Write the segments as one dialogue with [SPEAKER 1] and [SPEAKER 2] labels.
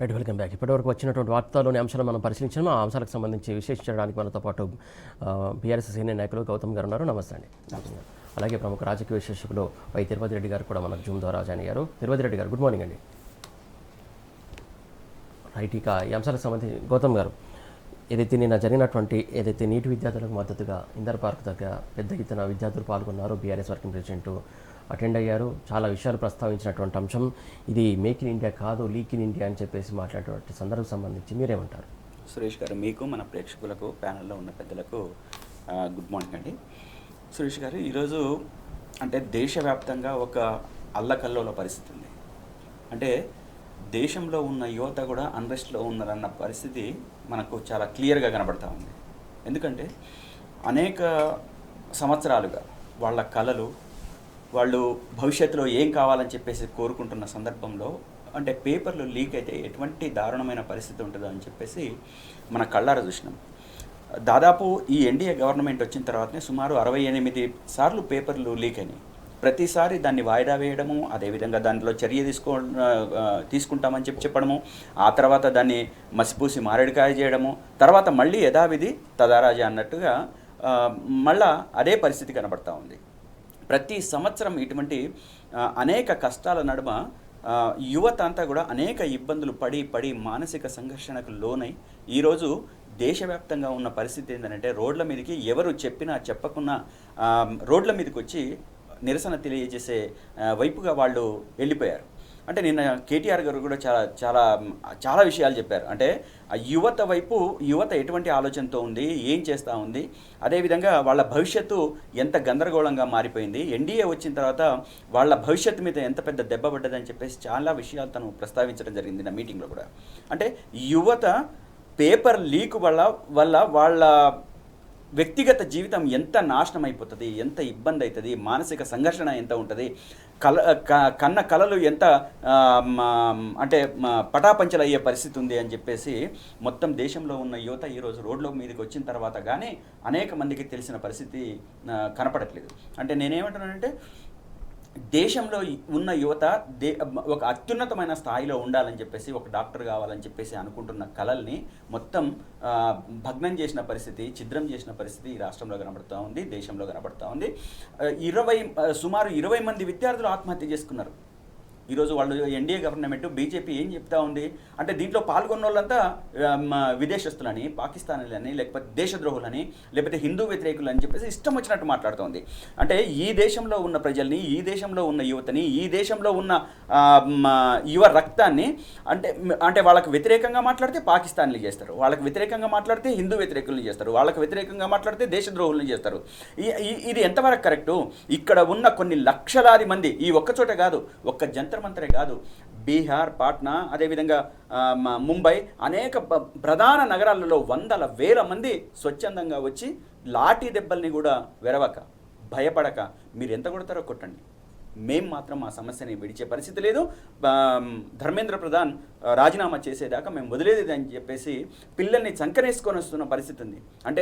[SPEAKER 1] Right, welcome back. ఇప్పటివరకు వచ్చినటువంటి వార్తల్లోని అంశాలు మనం పరిశీలించాము. ఆ అంశాలకు సంబంధించి విశ్లేషించడానికి మనతో పాటు బీఆర్ఎస్ సీనియర్ నాయకులు గౌతమ్ గారు ఉన్నారు. నమస్తే అండి. అలాగే ప్రముఖ రాజకీయ విశ్లేషకులు వై తిరుపతి రెడ్డి గారు కూడా మనకు జూమ్ ద్వారా జాయిన్ అయ్యారు. తిరుపతి రెడ్డి గారు, గుడ్ మార్నింగ్ అండి. రైట్, ఇక ఈ అంశాలకు సంబంధించి గౌతమ్ గారు, ఏదైతే నిన్న జరిగినటువంటి నీటి విద్యార్థులకు మద్దతుగా ఇందర్ పార్క్ దగ్గర పెద్ద ఎత్తున విద్యార్థులు పాల్గొన్నారు. బీఆర్ఎస్ వర్కింగ్ ప్రెసిడెంట్ అటెండ్ అయ్యారు. చాలా విషయాలు ప్రస్తావించినటువంటి అంశం ఇది మేక్ ఇన్ ఇండియా కాదు, లీక్ ఇన్ ఇండియా అని చెప్పేసి మాట్లాడేటువంటి సందర్భం సంబంధించి మీరేమంటారు?
[SPEAKER 2] సురేష్ గారు, మీకు మన ప్రేక్షకులకు ప్యానెల్లో ఉన్న పెద్దలకు గుడ్ మార్నింగ్ అండి. సురేష్ గారు, ఈరోజు అంటే దేశవ్యాప్తంగా ఒక అల్లకల్లోల పరిస్థితి ఉంది. అంటే దేశంలో ఉన్న యువత కూడా అన్రెస్ట్లో ఉన్నారన్న పరిస్థితి మనకు చాలా క్లియర్గా కనబడతా ఉంది. ఎందుకంటే అనేక సంవత్సరాలుగా వాళ్ళ కళలు, వాళ్ళు భవిష్యత్తులో ఏం కావాలని చెప్పేసి కోరుకుంటున్న సందర్భంలో అంటే పేపర్లు లీక్ అయితే ఎటువంటి దారుణమైన పరిస్థితి ఉంటుందో అని చెప్పేసి మన కళ్ళారా చూసినాం. దాదాపు ఈ ఎన్డీఏ గవర్నమెంట్ వచ్చిన తర్వాతనే సుమారు 68 సార్లు పేపర్లు లీక్ అయినాయి. ప్రతిసారి దాన్ని వాయిదా వేయడము, అదేవిధంగా దాంట్లో చర్య తీసుకుంటామని చెప్పడము, ఆ తర్వాత దాన్ని మసిపూసి మారేడుకాయ చేయడము, తర్వాత మళ్ళీ యథావిధి తదారాజా అన్నట్టుగా మళ్ళా అదే పరిస్థితి కనబడతా ఉంది. ప్రతి సంవత్సరం ఇటువంటి అనేక కష్టాల నడుమ యువత అంతా కూడా అనేక ఇబ్బందులు పడి మానసిక సంఘర్షణకు లోనై ఈరోజు దేశవ్యాప్తంగా ఉన్న పరిస్థితి ఏంటంటే రోడ్ల మీదకి ఎవరు చెప్పినా చెప్పకున్నా రోడ్ల మీదకి వచ్చి నిరసన తెలియజేసే వైపుగా వాళ్ళు వెళ్ళిపోయారు. అంటే నిన్న కేటీఆర్ గారు కూడా చాలా విషయాలు చెప్పారు. అంటే ఆ యువత వైపు యువత ఎటువంటి ఆలోచనతో ఉంది, ఏం చేస్తూ ఉంది, అదేవిధంగా వాళ్ళ భవిష్యత్తు ఎంత గందరగోళంగా మారిపోయింది, ఎన్డీఏ వచ్చిన తర్వాత వాళ్ళ భవిష్యత్తు మీద ఎంత పెద్ద దెబ్బ పడ్డదని చెప్పేసి చాలా విషయాలు తను ప్రస్తావించడం జరిగింది నా మీటింగ్లో కూడా. అంటే యువత పేపర్ లీక్ వల్ల వాళ్ళ వ్యక్తిగత జీవితం ఎంత నాశనం అయిపోతుంది, ఎంత ఇబ్బంది అవుతుంది, మానసిక సంఘర్షణ ఎంత ఉంటుంది, కన్న కళలు ఎంత అంటే పటాపంచలు అయ్యే పరిస్థితి ఉంది అని చెప్పేసి మొత్తం దేశంలో ఉన్న యువత ఈరోజు రోడ్ల మీదకి వచ్చిన తర్వాత కానీ అనేక మందికి తెలిసిన పరిస్థితి కనపడట్లేదు. అంటే నేనేమంటున్నానంటే దేశంలో ఉన్న యువత ఒక అత్యున్నతమైన స్థాయిలో ఉండాలని చెప్పేసి, ఒక డాక్టర్ కావాలని చెప్పేసి అనుకుంటున్న కళల్ని మొత్తం భగ్నం చేసిన పరిస్థితి, ఛిద్రం చేసిన పరిస్థితి ఈ రాష్ట్రంలో కనబడుతూ ఉంది, దేశంలో కనబడుతూ ఉంది. సుమారు 20 మంది విద్యార్థులు ఆత్మహత్య చేసుకున్నారు. ఈరోజు వాళ్ళు ఎన్డీఏ గవర్నమెంట్ బీజేపీ ఏం చెప్తా ఉంది అంటే దీంట్లో పాల్గొన్న వాళ్ళంతా విదేశస్తులని, పాకిస్తానీలని, లేకపోతే దేశద్రోహులని, లేకపోతే హిందూ వ్యతిరేకులు అని చెప్పేసి ఇష్టం వచ్చినట్టు మాట్లాడుతోంది. అంటే ఈ దేశంలో ఉన్న ప్రజల్ని, ఈ దేశంలో ఉన్న యువతని, ఈ దేశంలో ఉన్న యువ రక్తాన్ని అంటే వాళ్ళకి వ్యతిరేకంగా మాట్లాడితే పాకిస్తాన్లు చేస్తారు, వాళ్ళకి వ్యతిరేకంగా మాట్లాడితే హిందూ వ్యతిరేకులను చేస్తారు, వాళ్ళకి వ్యతిరేకంగా మాట్లాడితే దేశద్రోహులను చేస్తారు. ఇది ఎంతవరకు కరెక్టు? ఇక్కడ ఉన్న కొన్ని లక్షలాది మంది, ఈ ఒక్కచోట కాదు, ఒక్క జంతర్-మంతరే కాదు, బీహార్, పాట్నా, అదేవిధంగా ముంబై, అనేక ప్రధాన నగరాలలో వందల వేల మంది స్వచ్ఛందంగా వచ్చి లాఠీ దెబ్బల్ని కూడా వెరవక, భయపడక మీరు ఎంత కొడతారో కొట్టండి, మేం మాత్రం ఆ సమస్యని విడిచే పరిస్థితి లేదు, ధర్మేంద్ర ప్రధాన్ రాజీనామా చేసేదాకా మేము వదిలేది అని చెప్పేసి పిల్లల్ని చంకనేసుకొని వస్తున్న పరిస్థితి ఉంది. అంటే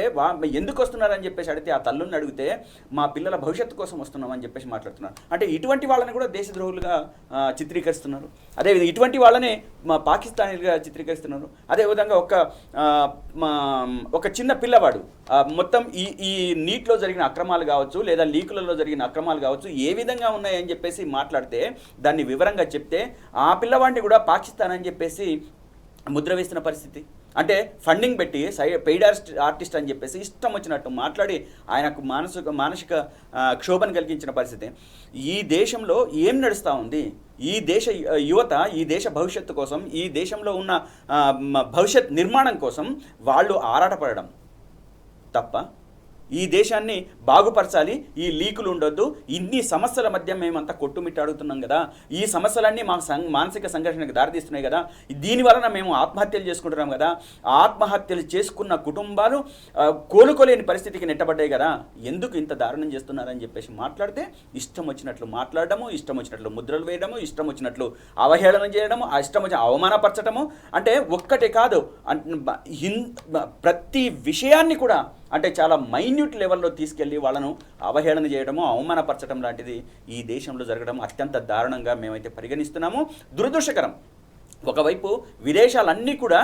[SPEAKER 2] ఎందుకు వస్తున్నారని చెప్పేసి అడిగితే ఆ తల్లుని అడిగితే మా పిల్లల భవిష్యత్తు కోసం వస్తున్నామని చెప్పేసి మాట్లాడుతున్నారు. అంటే ఇటువంటి వాళ్ళని కూడా దేశద్రోహులుగా చిత్రీకరిస్తున్నారు. అదేవిధంగా ఇటువంటి వాళ్ళని పాకిస్తానీలుగా చిత్రీకరిస్తున్నారు. అదేవిధంగా ఒక చిన్న పిల్లవాడు మొత్తం ఈ నీటిలో జరిగిన అక్రమాలు కావచ్చు, లేదా లీకులలో జరిగిన అక్రమాలు కావచ్చు, ఏ విధంగా ఉన్నాయని చెప్పేసి మాట్లాడితే, దాన్ని వివరంగా చెప్తే ఆ పిల్లవాడిని కూడా పాకిస్తాన్ అని చెప్పేసి ముద్ర వేస్తున్న పరిస్థితి. అంటే ఫండింగ్ పెట్టి పెయిడ్ ఆర్టిస్ట్ అని చెప్పేసి ఇష్టం వచ్చినట్టు మాట్లాడి ఆయనకు మానసిక క్షోభను కలిగించిన పరిస్థితి. ఈ దేశంలో ఏం నడుస్తూ ఉంది? ఈ దేశ యువత ఈ దేశ భవిష్యత్తు కోసం, ఈ దేశంలో ఉన్న భవిష్యత్ నిర్మాణం కోసం వాళ్ళు ఆరాటపడడం తప్ప, ఈ దేశాన్ని బాగుపరచాలి, ఈ లీకులు ఉండొద్దు, ఇన్ని సమస్యల మధ్య మేమంతా కొట్టుమిట్టాడుతున్నాం కదా, ఈ సమస్యలన్నీ మా మానసిక సంఘర్షణకు దారితీస్తున్నాయి కదా, దీనివలన మేము ఆత్మహత్యలు చేసుకుంటున్నాం కదా, ఆత్మహత్యలు చేసుకున్న కుటుంబాలు కోలుకోలేని పరిస్థితికి నెట్టబడ్డాయి కదా, ఎందుకు ఇంత దారుణం చేస్తున్నారని చెప్పేసి మాట్లాడితే ఇష్టం వచ్చినట్లు మాట్లాడడము, ఇష్టం వచ్చినట్లు ముద్రలు వేయడము, ఇష్టం వచ్చినట్లు అవహేళన చేయడము, ఇష్టం వచ్చిన అవమానపరచడము. అంటే ఒక్కటే కాదు, ప్రతి విషయాన్ని కూడా అంటే చాలా మైన్యూట్ లెవెల్లో తీసుకెళ్ళి వాళ్ళను అవహేళన చేయడము, అవమానపరచడం లాంటిది ఈ దేశంలో జరగడం అత్యంత దారుణంగా మేమైతే పరిగణిస్తున్నాము. దురదృష్టకరం. ఒకవైపు విదేశాలన్నీ కూడా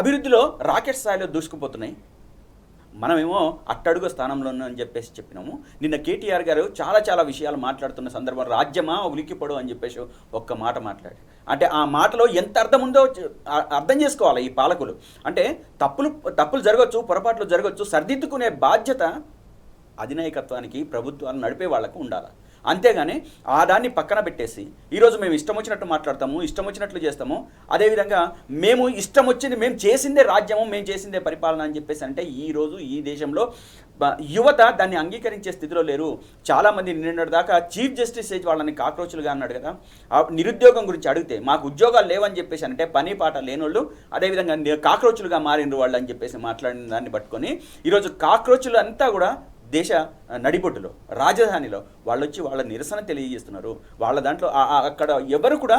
[SPEAKER 2] అభివృద్ధిలో రాకెట్ స్థాయిలో దూసుకుపోతున్నాయి, మనమేమో అట్టడుగు స్థానంలో అని చెప్పేసి చెప్పినాము. నిన్న కేటీఆర్ గారు చాలా విషయాలు మాట్లాడుతున్న సందర్భం రాజ్యమా ఉలిక్కిపడు అని చెప్పేసి ఒక్క మాట మాట్లాడి, అంటే ఆ మాటలో ఎంత అర్థం ఉందో అర్థం చేసుకోవాలి ఈ పాలకులు. అంటే తప్పులు జరగచ్చు, పొరపాట్లు జరగచ్చు, సరిదిద్దుకునే బాధ్యత అధినాయకత్వానికి, ప్రభుత్వాలు నడిపే వాళ్ళకు ఉండాలి. అంతేగాని ఆ దాన్ని పక్కన పెట్టేసి ఈరోజు మేము ఇష్టం వచ్చినట్టు మాట్లాడతాము, ఇష్టం వచ్చినట్లు చేస్తాము, అదేవిధంగా మేము ఇష్టం వచ్చింది మేము చేసిందే రాజ్యము, మేము చేసిందే పరిపాలన అని చెప్పేసి అంటే ఈరోజు ఈ దేశంలో యువత దాన్ని అంగీకరించే స్థితిలో లేరు. చాలామంది నిన్నటి దాకా చీఫ్ జస్టిస్ వాళ్ళని కాక్రోచులుగా అన్నాడు కదా. నిరుద్యోగం గురించి అడిగితే మాకు ఉద్యోగాలు లేవని చెప్పేసి అంటే పని పాట లేనోళ్ళు, అదేవిధంగా కాక్రోచులుగా మారిన వాళ్ళు అని చెప్పేసి మాట్లాడిన దాన్ని పట్టుకొని ఈరోజు కాక్రోచులు అంతా కూడా దేశ నడిబొడ్డులో, రాజధానిలో వాళ్ళు వచ్చి వాళ్ళ నిరసన తెలియజేస్తున్నారు. వాళ్ళ దాంట్లో అక్కడ ఎవరు కూడా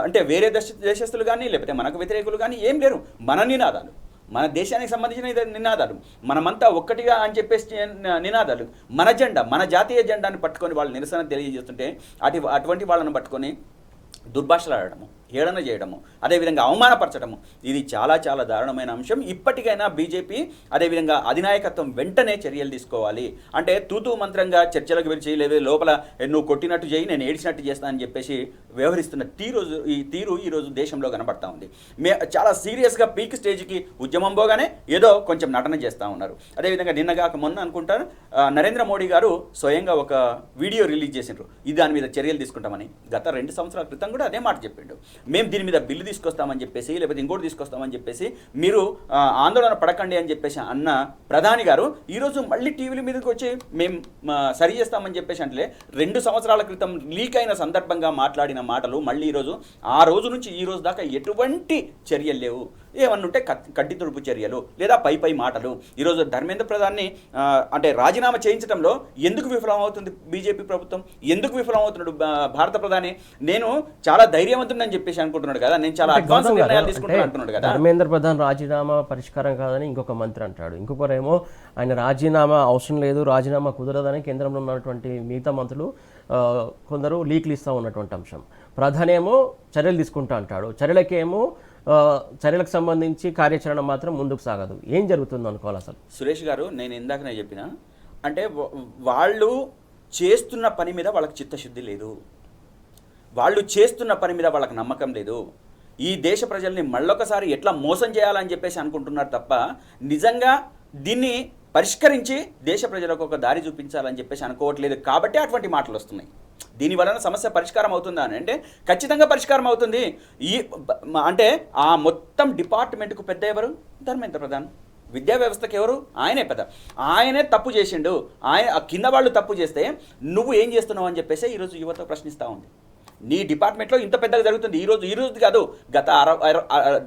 [SPEAKER 2] అంటే వేరే దేశస్తులు కానీ లేకపోతే మనకు వ్యతిరేకులు కానీ ఏం లేరు. మన నినాదాలు, మన దేశానికి సంబంధించిన నినాదాలు, మనమంతా ఒక్కటిగా అని చెప్పేసి నినాదాలు, మన జెండా, మన జాతీయ జెండాని పట్టుకొని వాళ్ళు నిరసన తెలియజేస్తుంటే అటువంటి వాళ్ళని పట్టుకొని దుర్భాషలాడము, హేళన చేయడము, అదేవిధంగా అవమానపరచడము, ఇది చాలా దారుణమైన అంశం. ఇప్పటికైనా బీజేపీ అదేవిధంగా అధినాయకత్వం వెంటనే చర్యలు తీసుకోవాలి. అంటే తూతూ మంత్రంగా చర్చలకు పిలిచి లేదా లోపల నువ్వు కొట్టినట్టు చేయి, నేను ఏడిచినట్టు చేస్తా అని చెప్పేసి వ్యవహరిస్తున్న తీరు ఈరోజు దేశంలో కనబడతా ఉంది. చాలా సీరియస్గా పీక్ స్టేజ్కి ఉద్యమం పోగానే ఏదో కొంచెం నటన చేస్తూ ఉన్నారు. అదేవిధంగా నిన్నగాక మొన్న అనుకుంటారు నరేంద్ర మోడీ గారు స్వయంగా ఒక వీడియో రిలీజ్ చేసిండ్రు, దాని మీద చర్యలు తీసుకుంటామని. గత 2 సంవత్సరాల క్రితం కూడా అదే మాట చెప్పిండు, మేము దీని మీద బిల్లు తీసుకొస్తామని చెప్పేసి లేకపోతే ఇంకోటి తీసుకొస్తామని చెప్పేసి మీరు ఆందోళన పడకండి అని చెప్పేసి అన్న ప్రధాని గారు ఈరోజు మళ్ళీ టీవీల మీదకి వచ్చి మేము సరి చేస్తామని చెప్పేసి అంటే 2 సంవత్సరాల క్రితం లీక్ అయిన సందర్భంగా మాట్లాడిన మాటలు మళ్ళీ ఈరోజు ఆ రోజు నుంచి ఈ రోజు దాకా ఎటువంటి చర్యలు లేవు. ఏమన్నుంటే కడ్డి తుడుపు చర్యలు లేదా పై మాటలు. ఈరోజు ధర్మేంద్ర ప్రధాన్ని అంటే రాజీనామా చేయించడంలో ఎందుకు విఫలమవుతుంది బీజేపీ ప్రభుత్వం, ఎందుకు విఫలమవుతున్నాడు భారత ప్రధాని? నేను చాలా ధైర్యవంతుడని చెప్పేసి అనుకుంటున్నాడు కదా, నేను చాలా అడ్వాన్స్ నిర్ణయాలు తీసుకుంటాను అంటున్నాడు కదా.
[SPEAKER 1] ధర్మేంద్ర ప్రధాన్ రాజీనామా పరిష్కారం కాదని ఇంకొక మంత్రి అంటాడు, ఇంకొకరేమో ఆయన రాజీనామా అవసరం లేదు, రాజీనామా కుదరదని కేంద్రంలో ఉన్నటువంటి మిగతా మంత్రులు కొందరు లీక్లు ఇస్తూ ఉన్నటువంటి అంశం. ప్రధాని ఏమో చర్యలు తీసుకుంటా అంటాడు, చర్యలకు సంబంధించి కార్యాచరణ మాత్రం ముందుకు సాగదు. ఏం జరుగుతుందో అనుకోవాలి అసలు?
[SPEAKER 2] సురేష్ గారు, నేను ఇందాకనే చెప్పిన అంటే వాళ్ళు చేస్తున్న పని మీద వాళ్ళకి చిత్తశుద్ధి లేదు, వాళ్ళు చేస్తున్న పని మీద వాళ్ళకి నమ్మకం లేదు. ఈ దేశ ప్రజల్ని మళ్ళొకసారి ఎట్లా మోసం చేయాలని చెప్పేసి అనుకుంటున్నారు తప్ప నిజంగా దీన్ని పరిష్కరించి దేశ ప్రజలకు ఒక దారి చూపించాలని చెప్పేసి అనుకోవట్లేదు. కాబట్టి అటువంటి మాటలు వస్తున్నాయి. దీని వలన సమస్య పరిష్కారం అవుతుందా అని అంటే ఖచ్చితంగా పరిష్కారం అవుతుంది. అంటే ఆ మొత్తం డిపార్ట్మెంట్కు పెద్ద ఎవరు? ధర్మేంద్ర ప్రధాన్. విద్యా వ్యవస్థకి ఎవరు? ఆయనే పెద్ద. ఆయనే తప్పు చేసిండు, కింద వాళ్ళు తప్పు చేస్తే నువ్వు ఏం చేస్తున్నావు అని చెప్పేసి ఈరోజు యువత ప్రశ్నిస్తూ ఉంది. నీ డిపార్ట్మెంట్లో ఇంత పెద్దగా జరుగుతుంది. ఈ రోజు కాదు, గత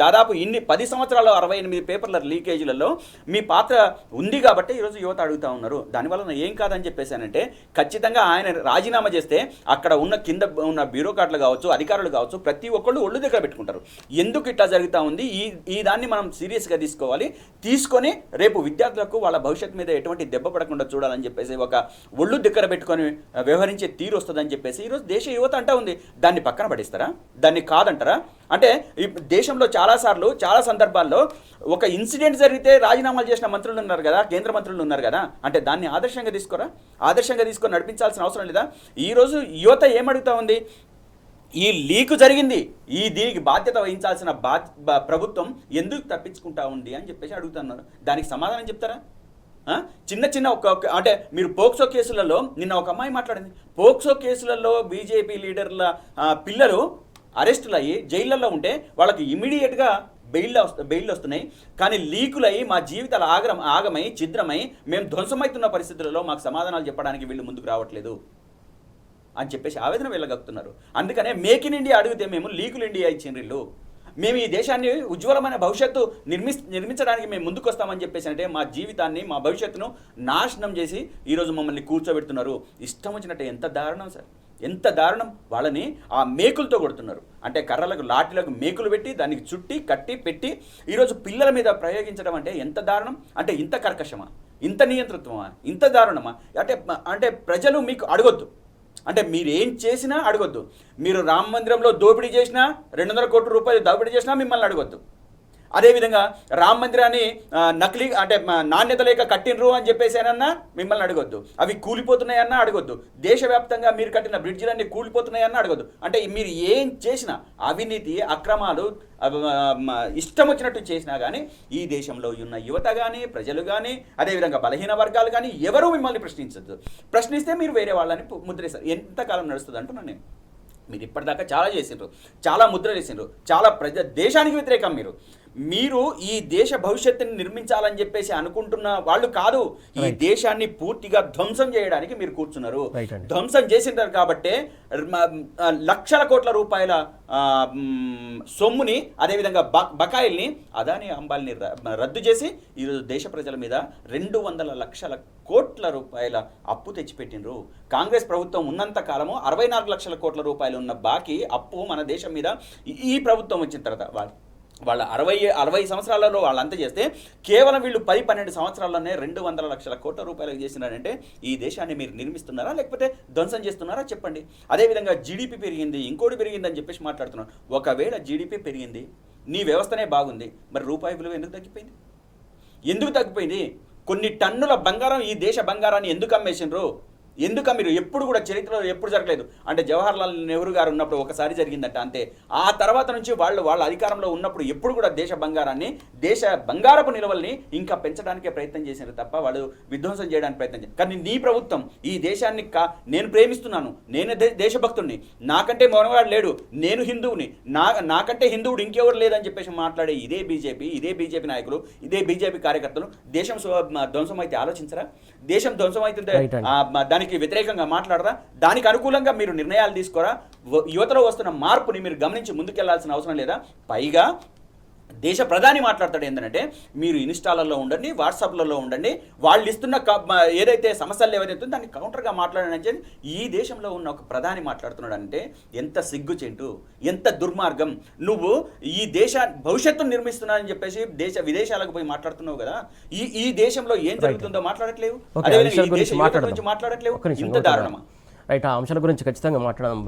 [SPEAKER 2] దాదాపు 10 సంవత్సరాలు 68 పేపర్ల లీకేజీలలో మీ పాత్ర ఉంది కాబట్టి ఈరోజు యువత అడుగుతూ ఉన్నారు. దానివల్ల ఏం కాదని చెప్పేసానంటే ఖచ్చితంగా ఆయన రాజీనామా చేస్తే అక్కడ ఉన్న కింద ఉన్న బ్యూరోక్రాట్లు కావచ్చు, అధికారులు కావచ్చు, ప్రతి ఒక్కళ్ళు ఒళ్ళు దగ్గర పెట్టుకుంటారు. ఎందుకు ఇట్లా జరుగుతూ ఉంది, ఈ దాన్ని మనం సీరియస్గా తీసుకొని రేపు విద్యార్థులకు వాళ్ళ భవిష్యత్తు మీద ఎటువంటి దెబ్బ పడకుండా చూడాలని చెప్పేసి ఒక ఒళ్ళు దగ్గర పెట్టుకొని వ్యవహరించే తీరు వస్తుందని చెప్పేసి ఈరోజు దేశ యువత అంటా ఉంది. దాన్ని పక్కన పడిస్తారా? దాన్ని కాదంటారా? అంటే ఈ దేశంలో చాలా సందర్భాల్లో ఒక ఇన్సిడెంట్ జరిగితే రాజీనామాలు చేసిన మంత్రులు ఉన్నారు కదా, కేంద్ర మంత్రులు ఉన్నారు కదా, అంటే దాన్ని ఆదర్శంగా తీసుకొని నడిపించాల్సిన అవసరం లేదా? ఈరోజు యువత ఏమడుగుతా ఉంది? ఈ లీకు జరిగింది, దీనికి బాధ్యత వహించాల్సిన ప్రభుత్వం ఎందుకు తప్పించుకుంటా ఉంది అని చెప్పేసి అడుగుతున్నారు. దానికి సమాధానం చెప్తారా? చిన్న అంటే మీరు పోక్సో కేసులలో నిన్న ఒక అమ్మాయి మాట్లాడింది. పోక్సో కేసులలో బీజేపీ లీడర్ల పిల్లలు అరెస్టులు అయ్యి జైళ్ళల్లో ఉంటే వాళ్ళకి ఇమీడియట్గా బెయిల్ వస్తున్నాయి. కానీ లీకులయ్యి మా జీవితాలు ఆగమై ఛిద్రమై మేము ధ్వంసమవుతున్న పరిస్థితులలో మాకు సమాధానాలు చెప్పడానికి వీళ్ళు ముందుకు రావట్లేదు అని చెప్పేసి ఆవేదన వెళ్ళగలుగుతున్నారు. అందుకనే మేక్ ఇన్ ఇండియా అడిగితే మేము లీకులు ఇండియా ఇచ్చిండ్రు, మేము ఈ దేశాన్ని ఉజ్వలమైన భవిష్యత్తు నిర్మించడానికి మేము ముందుకు వస్తామని చెప్పేసి అంటే మా జీవితాన్ని మా భవిష్యత్తును నాశనం చేసి ఈరోజు మమ్మల్ని కూర్చోబెడుతున్నారు. ఇష్టం వచ్చినట్టు ఎంత దారుణం సార్, ఎంత దారుణం. వాళ్ళని ఆ మేకులతో కొడుతున్నారు. అంటే కర్రలకు లాఠీలకు మేకులు పెట్టి దానికి చుట్టి కట్టి పెట్టి ఈరోజు పిల్లల మీద ప్రయోగించడం అంటే ఎంత దారుణం. అంటే ఇంత కర్కశమా, ఇంత నియంతృత్వమా, ఇంత దారుణమా? అంటే ప్రజలు మీకు అడగొద్దు, అంటే మీరు ఏం చేసినా అడగొద్దు. మీరు రామ మందిరంలో దోపిడీ చేసినా, 200 కోట్ల రూపాయలు దోపిడీ చేసినా మిమ్మల్ని అడగొద్దు. అదేవిధంగా రామ మందిరాన్ని నకిలీ అంటే నాణ్యత లేక కట్టినరు అని చెప్పేసానన్నా మిమ్మల్ని అడగొద్దు. అవి కూలిపోతున్నాయన్నా అడగొద్దు. దేశవ్యాప్తంగా మీరు కట్టిన బ్రిడ్జిలన్నీ కూలిపోతున్నాయన్నా అడగొద్దు. అంటే మీరు ఏం చేసినా అవినీతి అక్రమాలు ఇష్టం వచ్చినట్టు చేసినా కానీ ఈ దేశంలో ఉన్న యువత కానీ ప్రజలు కానీ అదేవిధంగా బలహీన వర్గాలు కానీ ఎవరూ మిమ్మల్ని ప్రశ్నించద్దు. ప్రశ్నిస్తే మీరు వేరే వాళ్ళని ముద్రేస్తారు. ఎంతకాలం నడుస్తుంది అంటున్నాను నేను. మీరు ఇప్పటిదాకా చాలా చేసిండ్రు, చాలా ముద్ర చేసిండ్రు, చాలా దేశానికి వ్యతిరేకం మీరు ఈ దేశ భవిష్యత్తుని నిర్మించాలని చెప్పేసి అనుకుంటున్న వాళ్ళు కాదు. ఈ దేశాన్ని పూర్తిగా ధ్వంసం చేయడానికి మీరు కూర్చున్నారు. ధ్వంసం చేసింటారు కాబట్టే లక్షల కోట్ల రూపాయల సొమ్ముని అదేవిధంగా బకాయిల్ని అదాని అంబాల్ని రద్దు చేసి ఈరోజు దేశ ప్రజల మీద 200 లక్షల కోట్ల రూపాయల అప్పు తెచ్చిపెట్టినరు. కాంగ్రెస్ ప్రభుత్వం ఉన్నంత కాలము 64 లక్షల కోట్ల రూపాయలు ఉన్న బాకీ అప్పు మన దేశం మీద ఈ ప్రభుత్వం వచ్చిన తర్వాత వాళ్ళ 60 సంవత్సరాలలో వాళ్ళు అంత చేస్తే కేవలం వీళ్ళు 10-12 సంవత్సరాల్లోనే 200 లక్షల కోట్ల రూపాయలకు చేసినారంటే ఈ దేశాన్ని మీరు నిర్మిస్తున్నారా లేకపోతే ధ్వంసం చేస్తున్నారా చెప్పండి. అదేవిధంగా జీడిపి పెరిగింది, ఇంకోటి పెరిగింది అని చెప్పేసి మాట్లాడుతున్నారు. ఒకవేళ జీడిపి పెరిగింది, నీ వ్యవస్థనే బాగుంది, మరి రూపాయి విలువ ఎందుకు తగ్గిపోయింది? ఎందుకు తగ్గిపోయింది? కొన్ని టన్నుల బంగారం ఈ దేశ బంగారాన్ని ఎందుకు అమ్మేసినారు? ఎందుకు మీరు ఎప్పుడు కూడా చరిత్రలో ఎప్పుడు జరగలేదు. అంటే జవహర్లాల్ నెహ్రూ గారు ఉన్నప్పుడు ఒకసారి జరిగిందట అంతే. ఆ తర్వాత నుంచి వాళ్ళ అధికారంలో ఉన్నప్పుడు ఎప్పుడు కూడా దేశ బంగారాన్ని, దేశ బంగారపు నిల్వల్ని ఇంకా పెంచడానికే ప్రయత్నం చేశారు తప్ప వాళ్ళు విధ్వంసం చేయడానికి ప్రయత్నం చేశారు. కానీ నీ ప్రభుత్వం ఈ దేశాన్ని నేను ప్రేమిస్తున్నాను, నేను దేశభక్తుడిని, నాకంటే మౌనవాడు లేడు, నేను హిందువుని, నాకంటే హిందువుడు ఇంకెవరు లేదని చెప్పేసి మాట్లాడే ఇదే బీజేపీ నాయకులు, ఇదే బీజేపీ కార్యకర్తలు దేశం ధ్వంసం అయితే ఆలోచించరా? దేశం ధ్వంసం అవుతుంటే దానికి వ్యతిరేకంగా మాట్లాడరా? దానికి అనుకూలంగా మీరు నిర్ణయాలు తీసుకోరా? యువతలో వస్తున్న మార్పుని మీరు గమనించి ముందుకెళ్లాల్సిన అవసరం లేదా? పైగా దేశ ప్రధాని మాట్లాడతాడు ఏంటంటే మీరు ఇన్స్టాలలో ఉండండి, వాట్సాప్లలో ఉండండి, వాళ్ళు ఇస్తున్న ఏదైతే సమస్యలు ఏవైతే దాన్ని కౌంటర్గా మాట్లాడని చెప్పి ఈ దేశంలో ఉన్న ఒక ప్రధాని మాట్లాడుతున్నాడు అంటే ఎంత సిగ్గుచేటు, ఎంత దుర్మార్గం. నువ్వు ఈ దేశ భవిష్యత్తును నిర్మిస్తున్నానని చెప్పేసి విదేశాలకు పోయి మాట్లాడుతున్నావు కదా, ఈ దేశంలో ఏం జరుగుతుందో మాట్లాడట్లేవు, అదేవిధంగా ఈ దేశ యువత గురించి మాట్లాడట్లేవు. ఇంత దారుణమా?
[SPEAKER 1] రైట్, ఆ అంశాల గురించి ఖచ్చితంగా మాట్లాడదాం.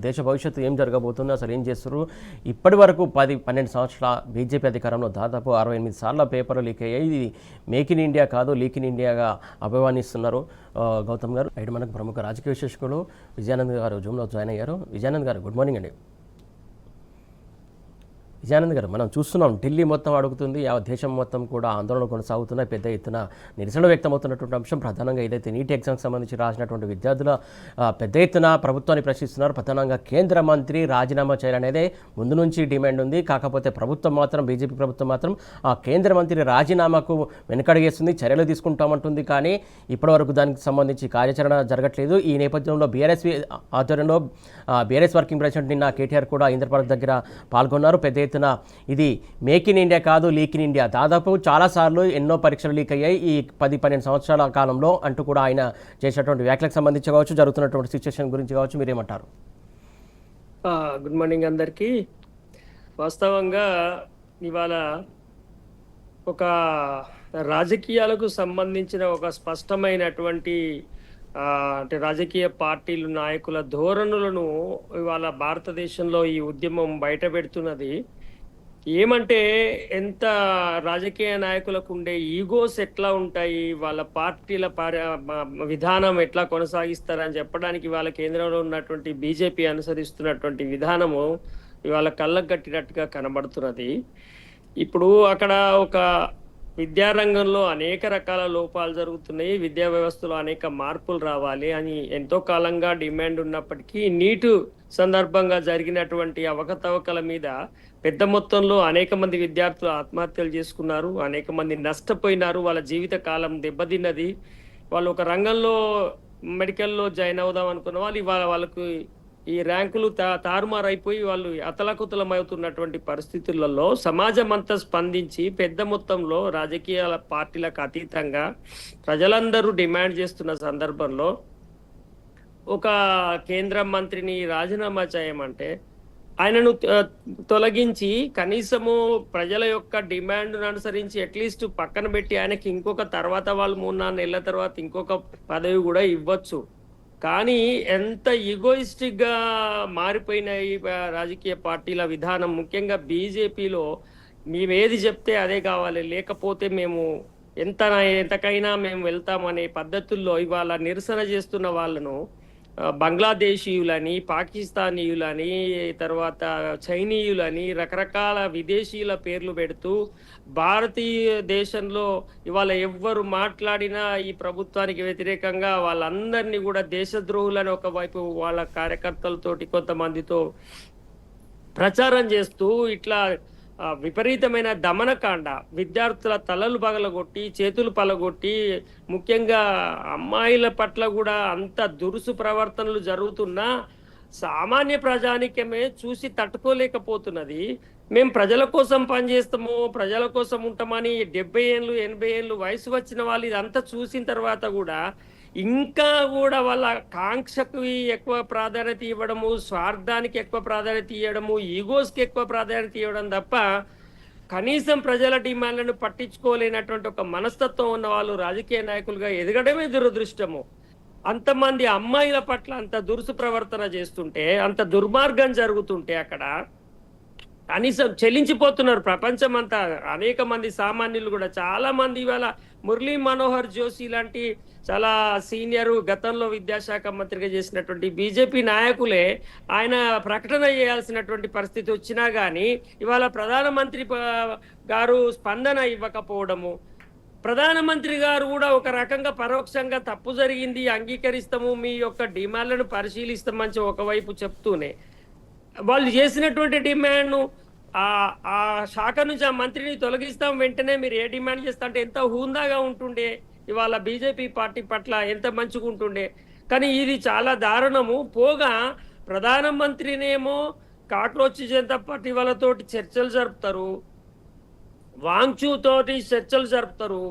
[SPEAKER 1] దేశ భవిష్యత్తు ఏం జరగబోతుందో, అసలు ఏం చేస్తారు? ఇప్పటి వరకు 10-12 సంవత్సరాల బీజేపీ అధికారంలో దాదాపు 68 సార్లు పేపర్లు లీక్ అయ్యాయి. ఇది మేక్ ఇన్ ఇండియా కాదు, లీక్ ఇన్ ఇండియాగా అభివర్ణిస్తున్నారు గౌతమ్ గారు. రైట్, మనకు ప్రముఖ రాజకీయ విశ్లేషకులు విజయానంద్ గారు జూమ్లో జాయిన్ అయ్యారు. విజయానంద్ గారు గుడ్ మార్నింగ్ అండి. విజయానంద్ గారు, మనం చూస్తున్నాం ఢిల్లీ మొత్తం అడుగుతుంది, దేశం మొత్తం కూడా ఆందోళన కొనసాగుతున్నాయి, పెద్ద ఎత్తున నిరసన వ్యక్తమవుతున్నటువంటి అంశం ప్రధానంగా ఏదైతే నీట్ ఎగ్జామ్కి సంబంధించి రాసినటువంటి విద్యార్థుల పెద్ద ఎత్తున ప్రభుత్వాన్ని ప్రశ్నిస్తున్నారు. ప్రధానంగా కేంద్ర మంత్రి రాజీనామా చేయాలనేదే ముందు నుంచి డిమాండ్ ఉంది. కాకపోతే ప్రభుత్వం మాత్రం, బీజేపీ ప్రభుత్వం మాత్రం ఆ కేంద్ర మంత్రి రాజీనామాకు వెనుకడుగేస్తుంది, చర్యలు తీసుకుంటామంటుంది. కానీ ఇప్పటివరకు దానికి సంబంధించి కార్యాచరణ జరగట్లేదు. ఈ నేపథ్యంలో బీఆర్ఎస్ ఆధ్వర్యంలో బీఆర్ఎస్ వర్కింగ్ ప్రెసిడెంట్ నిన్న కేటీఆర్ కూడా ఇందర్ పార్క్ దగ్గర పాల్గొన్నారు. పెద్ద ఇది మేక్ ఇన్ ఇండియా కాదు, లీక్ ఇన్ ఇండియా. దాదాపు చాలాసార్లు ఎన్నో పరీక్షలు లీక్ అయ్యాయి ఈ 10-12 సంవత్సరాల కాలంలో అంటూ కూడా ఆయన చేసినటువంటి వ్యాఖ్యలకు సంబంధించి కావచ్చు, జరుగుతున్నటువంటి సిచ్యువేషన్ గురించి కావచ్చు, మీరేమంటారు?
[SPEAKER 3] గుడ్ మార్నింగ్ అందరికీ. వాస్తవంగా ఇవాళ ఒక రాజకీయాలకు సంబంధించిన ఒక స్పష్టమైనటువంటి అంటే రాజకీయ పార్టీలు నాయకుల ధోరణులను ఇవాళ భారతదేశంలో ఈ ఉద్యమం బయట పెడుతున్నది. ఏమంటే ఎంత రాజకీయ నాయకులకు ఉండే ఈగోస్ ఎట్లా ఉంటాయి, వాళ్ళ పార్టీల విధానం ఎట్లా కొనసాగిస్తారని చెప్పడానికి ఇవాళ కేంద్రంలో ఉన్నటువంటి బీజేపీ అనుసరిస్తున్నటువంటి విధానము ఇవాళ కళ్ళకు కట్టినట్టుగా కనబడుతున్నది. ఇప్పుడు అక్కడ ఒక విద్యారంగంలో అనేక రకాల లోపాలు జరుగుతున్నాయి, విద్యా వ్యవస్థలో అనేక మార్పులు రావాలి అని ఎంతో కాలంగా డిమాండ్ ఉన్నప్పటికీ నీటు సందర్భంగా జరిగినటువంటి అవకతవకల మీద పెద్ద మొత్తంలో అనేక మంది విద్యార్థులు ఆత్మహత్యలు చేసుకున్నారు, అనేక మంది నష్టపోయినారు, వాళ్ళ జీవిత కాలం దెబ్బతిన్నది. వాళ్ళు ఒక రంగంలో మెడికల్లో జాయిన్ అవుదాం అనుకున్న వాళ్ళు ఇవాళ వాళ్ళకు ఈ ర్యాంకులు తారుమారైపోయి వాళ్ళు అతలకుతలమవుతున్నటువంటి పరిస్థితులలో సమాజం అంతా స్పందించి పెద్ద మొత్తంలో రాజకీయ పార్టీలకు అతీతంగా ప్రజలందరూ డిమాండ్ చేస్తున్న సందర్భంలో ఒక కేంద్ర మంత్రిని రాజీనామా చేయమంటే ఆయనను తొలగించి కనీసము ప్రజల యొక్క డిమాండ్ను అనుసరించి అట్లీస్ట్ పక్కన పెట్టి ఆయనకి ఇంకొక తర్వాత వాళ్ళు 3-4 నెలల తర్వాత ఇంకొక పదవి కూడా ఇవ్వచ్చు. కానీ ఎంత ఈగోయిస్టిక్గా మారిపోయినాయి రాజకీయ పార్టీల విధానం. ముఖ్యంగా బీజేపీలో మేము ఏది చెప్తే అదే కావాలి, లేకపోతే మేము ఎంతకైనా మేము వెళ్తామనే పద్ధతుల్లో ఇవాళ నిరసన చేస్తున్న వాళ్ళను బంగ్లాదేశీయులని, పాకిస్తానీయులని, తర్వాత చైనీయులని, రకరకాల విదేశీయుల పేర్లు పెడుతూ భారతీయ దేశంలో ఇవాళ ఎవ్వరు మాట్లాడినా ఈ ప్రభుత్వానికి వ్యతిరేకంగా వాళ్ళందరినీ కూడా దేశద్రోహులని ఒకవైపు వాళ్ళ కార్యకర్తలతోటి కొంతమందితో ప్రచారం చేస్తూ ఇట్లా విపరీతమైన దమనకాండ, విద్యార్థుల తలలు పగలగొట్టి చేతులు పలగొట్టి, ముఖ్యంగా అమ్మాయిల పట్ల కూడా అంత దురుసు ప్రవర్తనలు జరుగుతున్నా సామాన్య ప్రజానికమే చూసి తట్టుకోలేకపోతున్నది. మేము ప్రజల కోసం పనిచేస్తాము, ప్రజల కోసం ఉంటామని 70 ఏళ్ళు 80 ఏళ్ళు వయసు వచ్చిన వాళ్ళు ఇదంతా చూసిన తర్వాత కూడా ఇంకా కూడా వాళ్ళ కాంక్షకు ఎక్కువ ప్రాధాన్యత ఇవ్వడము, స్వార్థానికి ఎక్కువ ప్రాధాన్యత ఇవ్వడము, ఈగోస్కి ఎక్కువ ప్రాధాన్యత ఇవ్వడం తప్ప కనీసం ప్రజల డిమాండ్లను పట్టించుకోలేనటువంటి ఒక మనస్తత్వం ఉన్న వాళ్ళు రాజకీయ నాయకులుగా ఎదగడమే దురదృష్టము. అంతమంది అమ్మాయిల పట్ల అంత దురుసు ప్రవర్తన చేస్తుంటే, అంత దుర్మార్గం జరుగుతుంటే అక్కడ కనీసం చెల్లించిపోతున్నారు ప్రపంచం అంతా. అనేక మంది సామాన్యులు కూడా చాలా మంది ఇవాళ మురళీ మనోహర్ జోషి లాంటి చాలా సీనియర్, గతంలో విద్యాశాఖ మంత్రిగా చేసినటువంటి బీజేపీ నాయకులే ఆయన ప్రకటన చేయాల్సినటువంటి పరిస్థితి వచ్చినా కానీ ఇవాళ ప్రధానమంత్రి గారు స్పందన ఇవ్వకపోవడము, ప్రధానమంత్రి గారు కూడా ఒక రకంగా పరోక్షంగా తప్పు జరిగింది అంగీకరిస్తాము, మీ యొక్క డిమాండ్లను పరిశీలిస్తామని ఒకవైపు చెప్తూనే వాళ్ళు చేసినటువంటి డిమాండ్ను ఆ శాఖ నుంచి ఆ మంత్రిని తొలగిస్తాం, వెంటనే మీరు ఏ డిమాండ్ చేస్తా అంటే ఎంత హూందాగా ఉంటుండే, ఇవాళ బీజేపీ పార్టీ పట్ల ఎంత మంచిగా ఉంటుండే. కానీ ఇది చాలా దారుణము. పోగా ప్రధానమంత్రినేమో కాక్రోచ్ జనతా పార్టీ వాళ్ళతోటి చర్చలు జరుపుతారు, వాంగ్చూ తోటి చర్చలు జరుపుతారు,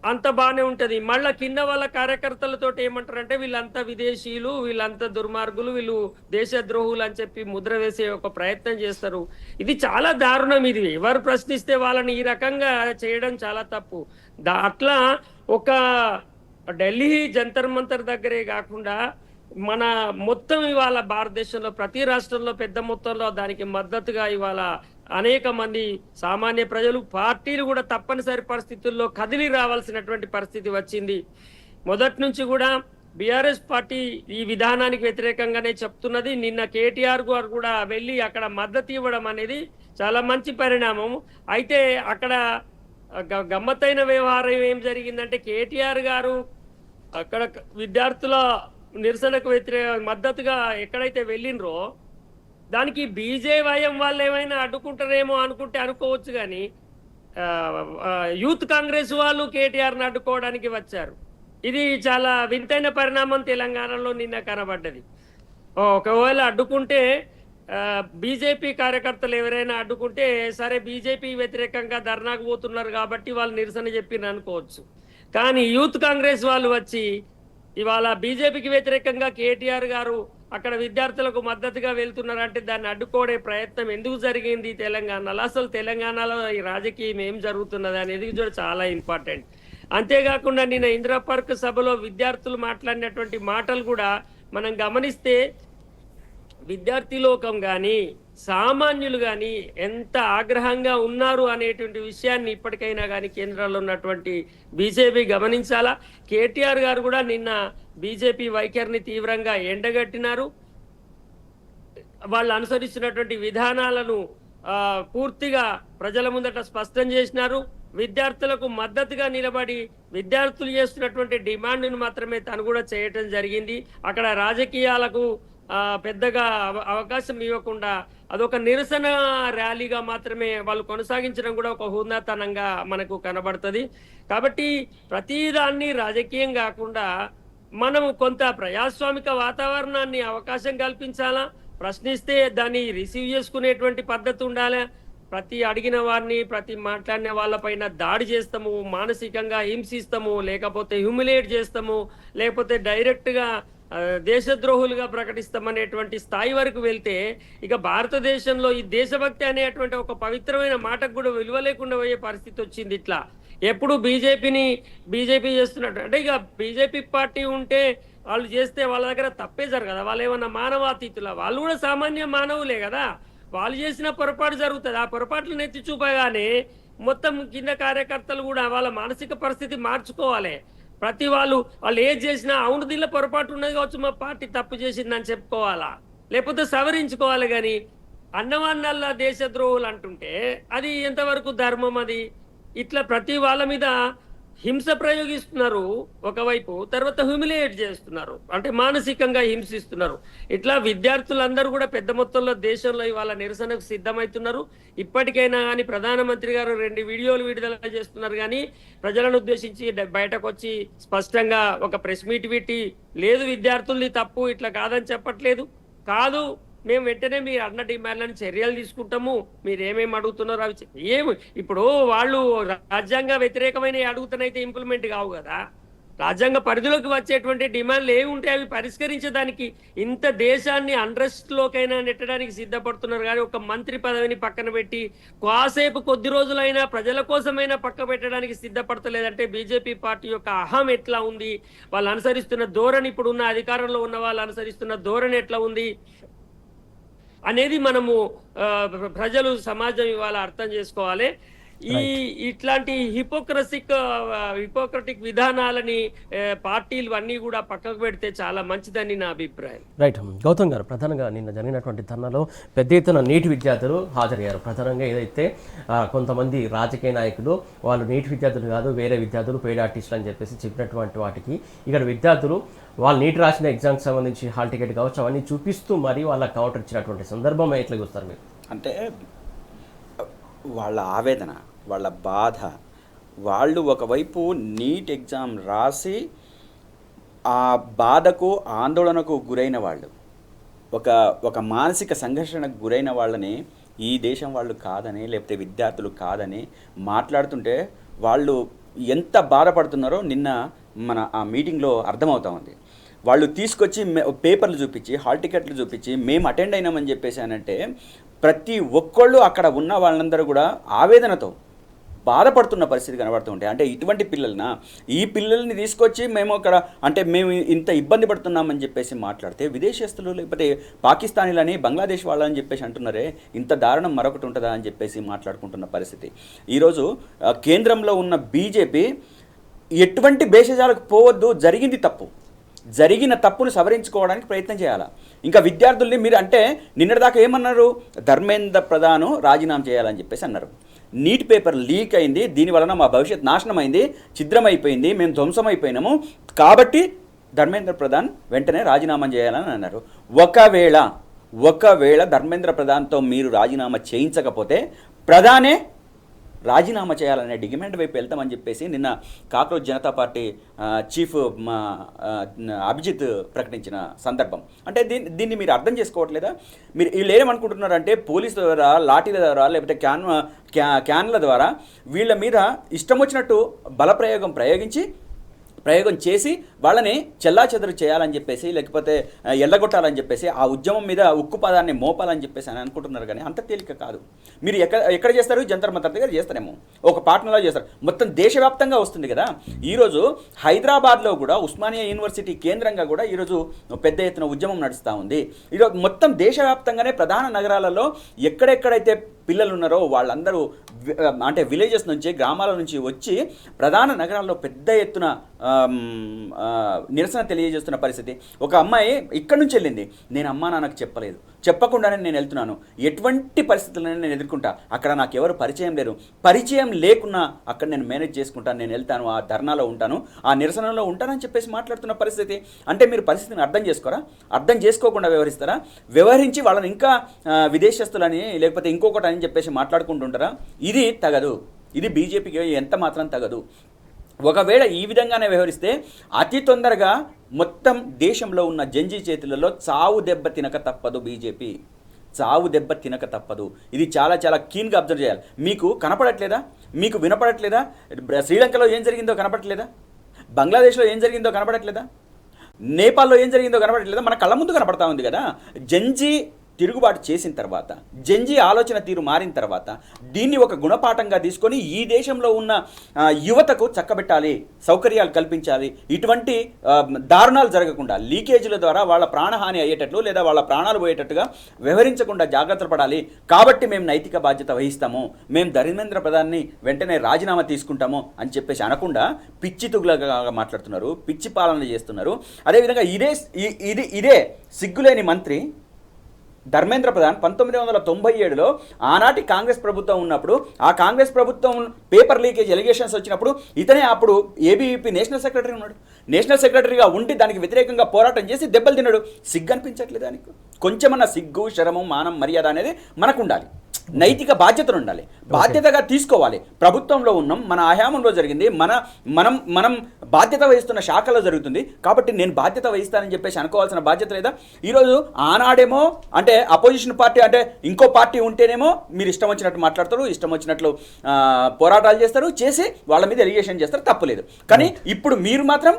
[SPEAKER 3] అంత బాగానే ఉంటది. మళ్ళా కింద వాళ్ళ కార్యకర్తలతో ఏమంటారంటే వీళ్ళంతా విదేశీయులు, వీళ్ళంతా దుర్మార్గులు, వీళ్ళు దేశద్రోహులు అని చెప్పి ముద్ర వేసే ఒక ప్రయత్నం చేస్తారు. ఇది చాలా దారుణం. ఇది ఎవరు ప్రశ్నిస్తే వాళ్ళని ఈ రకంగా చేయడం చాలా తప్పు. అట్లా ఒక ఢిల్లీ జంతర్ మంతర్ దగ్గరే కాకుండా మన మొత్తం ఇవాళ భారతదేశంలో ప్రతి రాష్ట్రంలో పెద్ద మొత్తంలో దానికి మద్దతుగా ఇవాళ అనేక మంది సామాన్య ప్రజలు, పార్టీలు కూడా తప్పనిసరి పరిస్థితుల్లో కదిలి రావాల్సినటువంటి పరిస్థితి వచ్చింది. మొదటి నుంచి కూడా బీఆర్ఎస్ పార్టీ ఈ విధానానికి వ్యతిరేకంగానే చెప్తున్నది. నిన్న కేటీఆర్ గారు కూడా వెళ్ళి అక్కడ మద్దతు ఇవ్వడం అనేది చాలా మంచి పరిణామం. అయితే అక్కడ గమ్మత్తైన వ్యవహారం ఏం జరిగిందంటే కేటీఆర్ గారు అక్కడ విద్యార్థుల నిరసనకు మద్దతుగా ఎక్కడైతే వెళ్ళినరో దానికి బీజేవైఎం వాళ్ళు ఏమైనా అడ్డుకుంటారేమో అనుకోవచ్చు, కానీ యూత్ కాంగ్రెస్ వాళ్ళు కేటీఆర్ని అడ్డుకోవడానికి వచ్చారు. ఇది చాలా వింతైన పరిణామం తెలంగాణలో నిన్న కనబడ్డది. ఒకవేళ అడ్డుకుంటే బీజేపీ కార్యకర్తలు ఎవరైనా అడ్డుకుంటే సరే బీజేపీ వ్యతిరేకంగా ధర్నాకు పోతున్నారు కాబట్టి వాళ్ళు నిరసన చెప్పిన అనుకోవచ్చు. కానీ యూత్ కాంగ్రెస్ వాళ్ళు వచ్చి ఇవాళ బీజేపీకి వ్యతిరేకంగా కేటీఆర్ గారు అక్కడ విద్యార్థులకు మద్దతుగా వెళ్తున్నారంటే దాన్ని అడ్డుకోడే ప్రయత్నం ఎందుకు జరిగింది తెలంగాణలో? అసలు తెలంగాణలో ఈ రాజకీయం ఏం జరుగుతున్నది అనేది కూడా చాలా ఇంపార్టెంట్. అంతేకాకుండా నిన్న ఇందిరా పార్క్ సభలో విద్యార్థులు మాట్లాడినటువంటి మాటలు కూడా మనం గమనిస్తే విద్యార్థి లోకం కానీ సామాన్యులు కానీ ఎంత ఆగ్రహంగా ఉన్నారు అనేటువంటి విషయాన్ని ఇప్పటికైనా కానీ కేంద్రంలో ఉన్నటువంటి బీజేపీ గమనించాలా. కేటీఆర్ గారు కూడా నిన్న బీజేపీ వైఖరిని తీవ్రంగా ఎండగట్టినారు. వాళ్ళు అనుసరిస్తున్నటువంటి విధానాలను పూర్తిగా ప్రజల ముందట స్పష్టం చేసినారు. విద్యార్థులకు మద్దతుగా నిలబడి విద్యార్థులు చేస్తున్నటువంటి డిమాండ్ను మాత్రమే తను కూడా చేయటం జరిగింది. అక్కడ రాజకీయాలకు పెద్దగా అవకాశం ఇవ్వకుండా అదొక నిరసన ర్యాలీగా మాత్రమే వాళ్ళు కొనసాగించడం కూడా ఒక హుందాతనంగా మనకు కనబడుతుంది. కాబట్టి ప్రతిదాన్ని రాజకీయం కాకుండా మనము కొంత ప్రజాస్వామిక వాతావరణాన్ని అవకాశం కల్పించాలా, ప్రశ్నిస్తే దాన్ని రిసీవ్ చేసుకునేటువంటి పద్ధతి ఉండాలి. ప్రతి అడిగిన వారిని ప్రతి మాట్లాడిన వాళ్ళపైన దాడి చేస్తాము, మానసికంగా హింసిస్తాము, లేకపోతే హ్యూమిలేట్ చేస్తాము, లేకపోతే డైరెక్ట్గా దేశద్రోహులుగా ప్రకటిస్తామనేటువంటి స్థాయి వరకు వెళ్తే ఇక భారతదేశంలో ఈ దేశభక్తి అనేటువంటి ఒక పవిత్రమైన మాటకు కూడా విలువ లేకుండా పోయే పరిస్థితి వచ్చింది. ఎప్పుడు బీజేపీ చేస్తున్నట్టు అంటే ఇక బీజేపీ పార్టీ ఉంటే వాళ్ళు చేస్తే వాళ్ళ దగ్గర తప్పే జరగదా? వాళ్ళు ఏమన్నా మానవాతీతుల? వాళ్ళు కూడా సామాన్య మానవులే కదా. వాళ్ళు చేసిన పొరపాటు జరుగుతుంది. ఆ పొరపాట్లు నెత్తి చూపగానే మొత్తం కింద కార్యకర్తలు కూడా వాళ్ళ మానసిక పరిస్థితి మార్చుకోవాలి. ప్రతి వాళ్ళు ఏది చేసినా అవును దీనిలో పొరపాటు ఉన్నది కావచ్చు, మా పార్టీ తప్పు చేసిందని చెప్పుకోవాలా, లేకపోతే సవరించుకోవాలి. కానీ అన్నవాన్నల్లా దేశద్రోహులు అంటుంటే అది ఎంతవరకు ధర్మం? అది ఇట్లా ప్రతి వాళ్ళ మీద హింస ప్రయోగిస్తున్నారు ఒకవైపు, తర్వాత హ్యూమిలియేట్ చేస్తున్నారు, అంటే మానసికంగా హింసిస్తున్నారు. ఇట్లా విద్యార్థులందరూ కూడా పెద్ద మొత్తంలో దేశంలో ఇవాళ నిరసనకు సిద్ధమవుతున్నారు. ఇప్పటికైనా కానీ ప్రధానమంత్రి గారు 2 వీడియోలు విడుదల చేస్తున్నారు, కానీ ప్రజలను ఉద్దేశించి బయటకు వచ్చి స్పష్టంగా ఒక ప్రెస్ మీట్ పెట్టి లేదు విద్యార్థుల్ని తప్పు ఇట్లా కాదని చెప్పట్లేదు. కాదు మేము వెంటనే మీరు అన్న డిమాండ్లను చర్యలు తీసుకుంటాము, మీరు ఏమేమి అడుగుతున్నారో అవి ఏమి ఇప్పుడు వాళ్ళు రాజ్యాంగ వ్యతిరేకమైన అడుగుతానైతే ఇంప్లిమెంట్ కావు కదా. రాజ్యాంగ పరిధిలోకి వచ్చేటువంటి డిమాండ్లు ఏమి ఉంటే అవి పరిష్కరించడానికి ఇంత దేశాన్ని అన్రెస్ట్ లోకైనా నెట్టడానికి సిద్ధపడుతున్నారు. కానీ ఒక మంత్రి పదవిని పక్కన పెట్టి కాసేపు కొద్ది రోజులైనా ప్రజల కోసమైనా పక్క పెట్టడానికి సిద్ధపడతలేదంటే బీజేపీ పార్టీ యొక్క అహం ఎట్లా ఉంది, వాళ్ళు అనుసరిస్తున్న ధోరణి, ఇప్పుడున్న అధికారంలో ఉన్న వాళ్ళు అనుసరిస్తున్న ధోరణి ఎట్లా ఉంది అనేది మనము ప్రజలు సమాజం ఇవాళ అర్థం చేసుకోవాలి. ఇట్లాంటి హిపోక్రటిక్ విధానాలని పార్టీలు అన్నీ కూడా పక్కకు పెడితే చాలా మంచిదని నా అభిప్రాయం.
[SPEAKER 1] రైట్ గౌతమ్ గారు, ప్రధానంగా నిన్న జరిగినటువంటి ధర్నాలో పెద్ద ఎత్తున నీటి విద్యార్థులు హాజరయ్యారు. ప్రధానంగా ఏదైతే కొంతమంది రాజకీయ నాయకులు వాళ్ళు నీటి విద్యార్థులు కాదు వేరే విద్యార్థులు పెయిడ్ ఆర్టిస్టులు అని చెప్పేసి చెప్పినటువంటి వాటికి ఇక్కడ విద్యార్థులు వాళ్ళు నీటి రాసిన ఎగ్జామ్కి సంబంధించి హాల్ టికెట్ కావచ్చు అవన్నీ చూపిస్తూ మరి వాళ్ళకి కౌంటర్ ఇచ్చినటువంటి సందర్భం ఎట్లా చూస్తారు మీరు?
[SPEAKER 2] అంటే వాళ్ళ ఆవేదన, వాళ్ళ బాధ, వాళ్ళు ఒకవైపు నీట్ ఎగ్జామ్ రాసి ఆ బాధకు ఆందోళనకు గురైన వాళ్ళు, ఒక మానసిక సంఘర్షణకు గురైన వాళ్ళని ఈ దేశం వాళ్ళు కాదని లేకపోతే విద్యార్థులు కాదని మాట్లాడుతుంటే వాళ్ళు ఎంత బాధపడుతున్నారో నిన్న మన ఆ మీటింగ్లో అర్థమవుతా ఉంది. వాళ్ళు తీసుకొచ్చి పేపర్లు చూపించి హాల్ టికెట్లు చూపించి మేము అటెండ్ అయినామని చెప్పేసి అనంటే ప్రతి ఒక్కళ్ళు అక్కడ ఉన్న వాళ్ళందరూ కూడా ఆవేదనతో బాధపడుతున్న పరిస్థితి కనబడుతూ ఉంటాయి. అంటే ఇటువంటి ఈ పిల్లల్ని తీసుకొచ్చి మేము అక్కడ అంటే మేము ఇంత ఇబ్బంది పడుతున్నామని చెప్పేసి మాట్లాడితే విదేశస్తులు లేకపోతే పాకిస్తానీలని బంగ్లాదేశ్ వాళ్ళని చెప్పేసి అంటున్నారే, ఇంత దారుణం మరొకటి ఉంటుందా అని చెప్పేసి మాట్లాడుకుంటున్న పరిస్థితి. ఈరోజు కేంద్రంలో ఉన్న బీజేపీ ఎటువంటి భేషజాలకు పోవద్దు, జరిగిన తప్పును సవరించుకోవడానికి ప్రయత్నం చేయాలి. ఇంకా విద్యార్థుల్ని మీరు అంటే నిన్నటిదాకా ఏమన్నారు, ధర్మేంద్ర ప్రధాన్ రాజీనామా చేయాలని చెప్పేసి అన్నారు. నీట్ పేపర్ లీక్ అయింది, దీనివలన మా భవిష్యత్ నాశనం అయింది, ఛిద్రమైపోయింది, మేము ధ్వంసమైపోయినాము, కాబట్టి ధర్మేంద్ర ప్రధాన్ వెంటనే రాజీనామా చేయాలని అన్నారు. ఒకవేళ ధర్మేంద్ర ప్రధాన్తో మీరు రాజీనామా చేయించకపోతే ప్రధానే రాజీనామా చేయాలనే డిమాండ్ వైపు వెళ్తామని చెప్పేసి నిన్న cockroach Janata party chief Abhijit ప్రకటించిన సందర్భం. అంటే దీన్ని మీరు అర్థం చేసుకోవట్లేదా? మీరు వీళ్ళు ఏమనుకుంటున్నారంటే పోలీసు ద్వారా, లాఠీల ద్వారా, లేకపోతే క్యాన్ల ద్వారా వీళ్ళ మీద ఇష్టం వచ్చినట్టు ప్రయోగం చేసి వాళ్ళని చెల్లాచెదరు చేయాలని చెప్పేసి లేకపోతే ఎల్లగొట్టాలని చెప్పేసి ఆ ఉద్యమం మీద ఉక్కు పదాన్ని మోపాలని చెప్పేసి అని అనుకుంటున్నారు. కానీ అంత తేలిక కాదు. మీరు ఎక్కడ చేస్తారు? జంతర్ మంతర్ దగ్గర చేస్తారేమో, ఒక పార్ట్నర్లో చేస్తారు. మొత్తం దేశవ్యాప్తంగా వస్తుంది కదా. ఈరోజు హైదరాబాద్లో కూడా ఉస్మానియా యూనివర్సిటీ కేంద్రంగా కూడా ఈరోజు పెద్ద ఎత్తున ఉద్యమం నడుస్తూ ఉంది. ఈరోజు మొత్తం దేశవ్యాప్తంగానే ప్రధాన నగరాలలో ఎక్కడెక్కడైతే పిల్లలు ఉన్నారో వాళ్ళందరూ అంటే విలేజెస్ నుంచి, గ్రామాల నుంచి వచ్చి ప్రధాన నగరాల్లో పెద్ద ఎత్తున నిరసన తెలియజేస్తున్న పరిస్థితి. ఒక అమ్మాయి ఇక్కడి నుంచి వెళ్ళింది, నేను అమ్మా నాన్నకు చెప్పలేదు, చెప్పకుండానే నేను వెళ్తున్నాను, ఎటువంటి పరిస్థితులను నేను ఎదుర్కొంటా, అక్కడ నాకు ఎవరు పరిచయం లేరు, పరిచయం లేకున్నా అక్కడ నేను మేనేజ్ చేసుకుంటాను, నేను వెళ్తాను, ఆ ధర్నాలో ఉంటాను, ఆ నిరసనలో ఉంటానని చెప్పేసి మాట్లాడుతున్న పరిస్థితి. అంటే మీరు పరిస్థితిని అర్థం చేసుకోరా? అర్థం చేసుకోకుండా వ్యవహరిస్తారా? వ్యవహరించి వాళ్ళని ఇంకా విదేశస్తులని లేకపోతే ఇంకొకటి అని చెప్పేసి మాట్లాడుకుంటుంటారా? ఇది తగదు. ఇది బీజేపీకి ఎంత మాత్రం తగదు. ఒకవేళ ఈ విధంగానే వ్యవహరిస్తే అతి తొందరగా మొత్తం దేశంలో ఉన్న జంజీ చేతులలో చావు దెబ్బ తినక తప్పదు. బీజేపీ చావు దెబ్బ తినక తప్పదు. ఇది చాలా చాలా కీన్గా అబ్జర్వ్ చేయాలి. మీకు కనపడట్లేదా? మీకు వినపడట్లేదా? శ్రీలంకలో ఏం జరిగిందో కనపడట్లేదా? బంగ్లాదేశ్లో ఏం జరిగిందో కనపడట్లేదా? నేపాల్లో ఏం జరిగిందో కనపడట్లేదా? మన కళ్ళ ముందు కనపడతా ఉంది కదా. జంజీ తిరుగుబాటు చేసిన తర్వాత, జంజీ ఆలోచన తీరు మారిన తర్వాత దీన్ని ఒక గుణపాఠంగా తీసుకొని ఈ దేశంలో ఉన్న యువతకు చక్కబెట్టాలి, సౌకర్యాలు కల్పించాలి, ఇటువంటి దారుణాలు జరగకుండా లీకేజీల ద్వారా వాళ్ళ ప్రాణహాని అయ్యేటట్లు లేదా వాళ్ళ ప్రాణాలు పోయేటట్టుగా వ్యవహరించకుండా జాగ్రత్తలు పడాలి. కాబట్టి మేము నైతిక బాధ్యత వహిస్తాము, మేము ధర్మేంద్ర ప్రధాన్ని వెంటనే రాజీనామా తీసుకుంటాము అని చెప్పేసి అనకుండా పిచ్చి తుగులగా మాట్లాడుతున్నారు, పిచ్చి పాలన చేస్తున్నారు. అదేవిధంగా ఇదే సిగ్గులేని మంత్రి ధర్మేంద్ర ప్రధాన్ 1997లో ఆనాటి కాంగ్రెస్ ప్రభుత్వం ఉన్నప్పుడు, ఆ కాంగ్రెస్ ప్రభుత్వం పేపర్ లీకేజ్ ఎలిగేషన్స్ వచ్చినప్పుడు ఇతనే అప్పుడు ఏబీవీపీ నేషనల్ సెక్రటరీ ఉన్నాడు. నేషనల్ సెక్రటరీగా ఉండి దానికి వ్యతిరేకంగా పోరాటం చేసి దెబ్బలు తిన్నాడు. సిగ్గు అనిపించట్లేదు దానికి? కొంచెమన్నా సిగ్గు, శరమం, మానం, మర్యాద అనేది మనకు ఉండాలి. నైతిక బాధ్యతలు ఉండాలి, బాధ్యతగా తీసుకోవాలి. ప్రభుత్వంలో ఉన్నాం, మన ఆయామంలో జరిగింది, మనం బాధ్యత వహిస్తున్న శాఖలో జరుగుతుంది కాబట్టి నేను బాధ్యత వహిస్తానని చెప్పేసి అనుకోవాల్సిన బాధ్యత లేదా? ఈరోజు ఆనాడేమో అంటే అపోజిషన్ పార్టీ అంటే ఇంకో పార్టీ ఉంటేనేమో మీరు ఇష్టం వచ్చినట్టు మాట్లాడతారు, ఇష్టం వచ్చినట్లు పోరాటాలు చేస్తారు, చేసి వాళ్ళ మీద ఎలిగేషన్ చేస్తారు, తప్పులేదు. కానీ ఇప్పుడు మీరు మాత్రం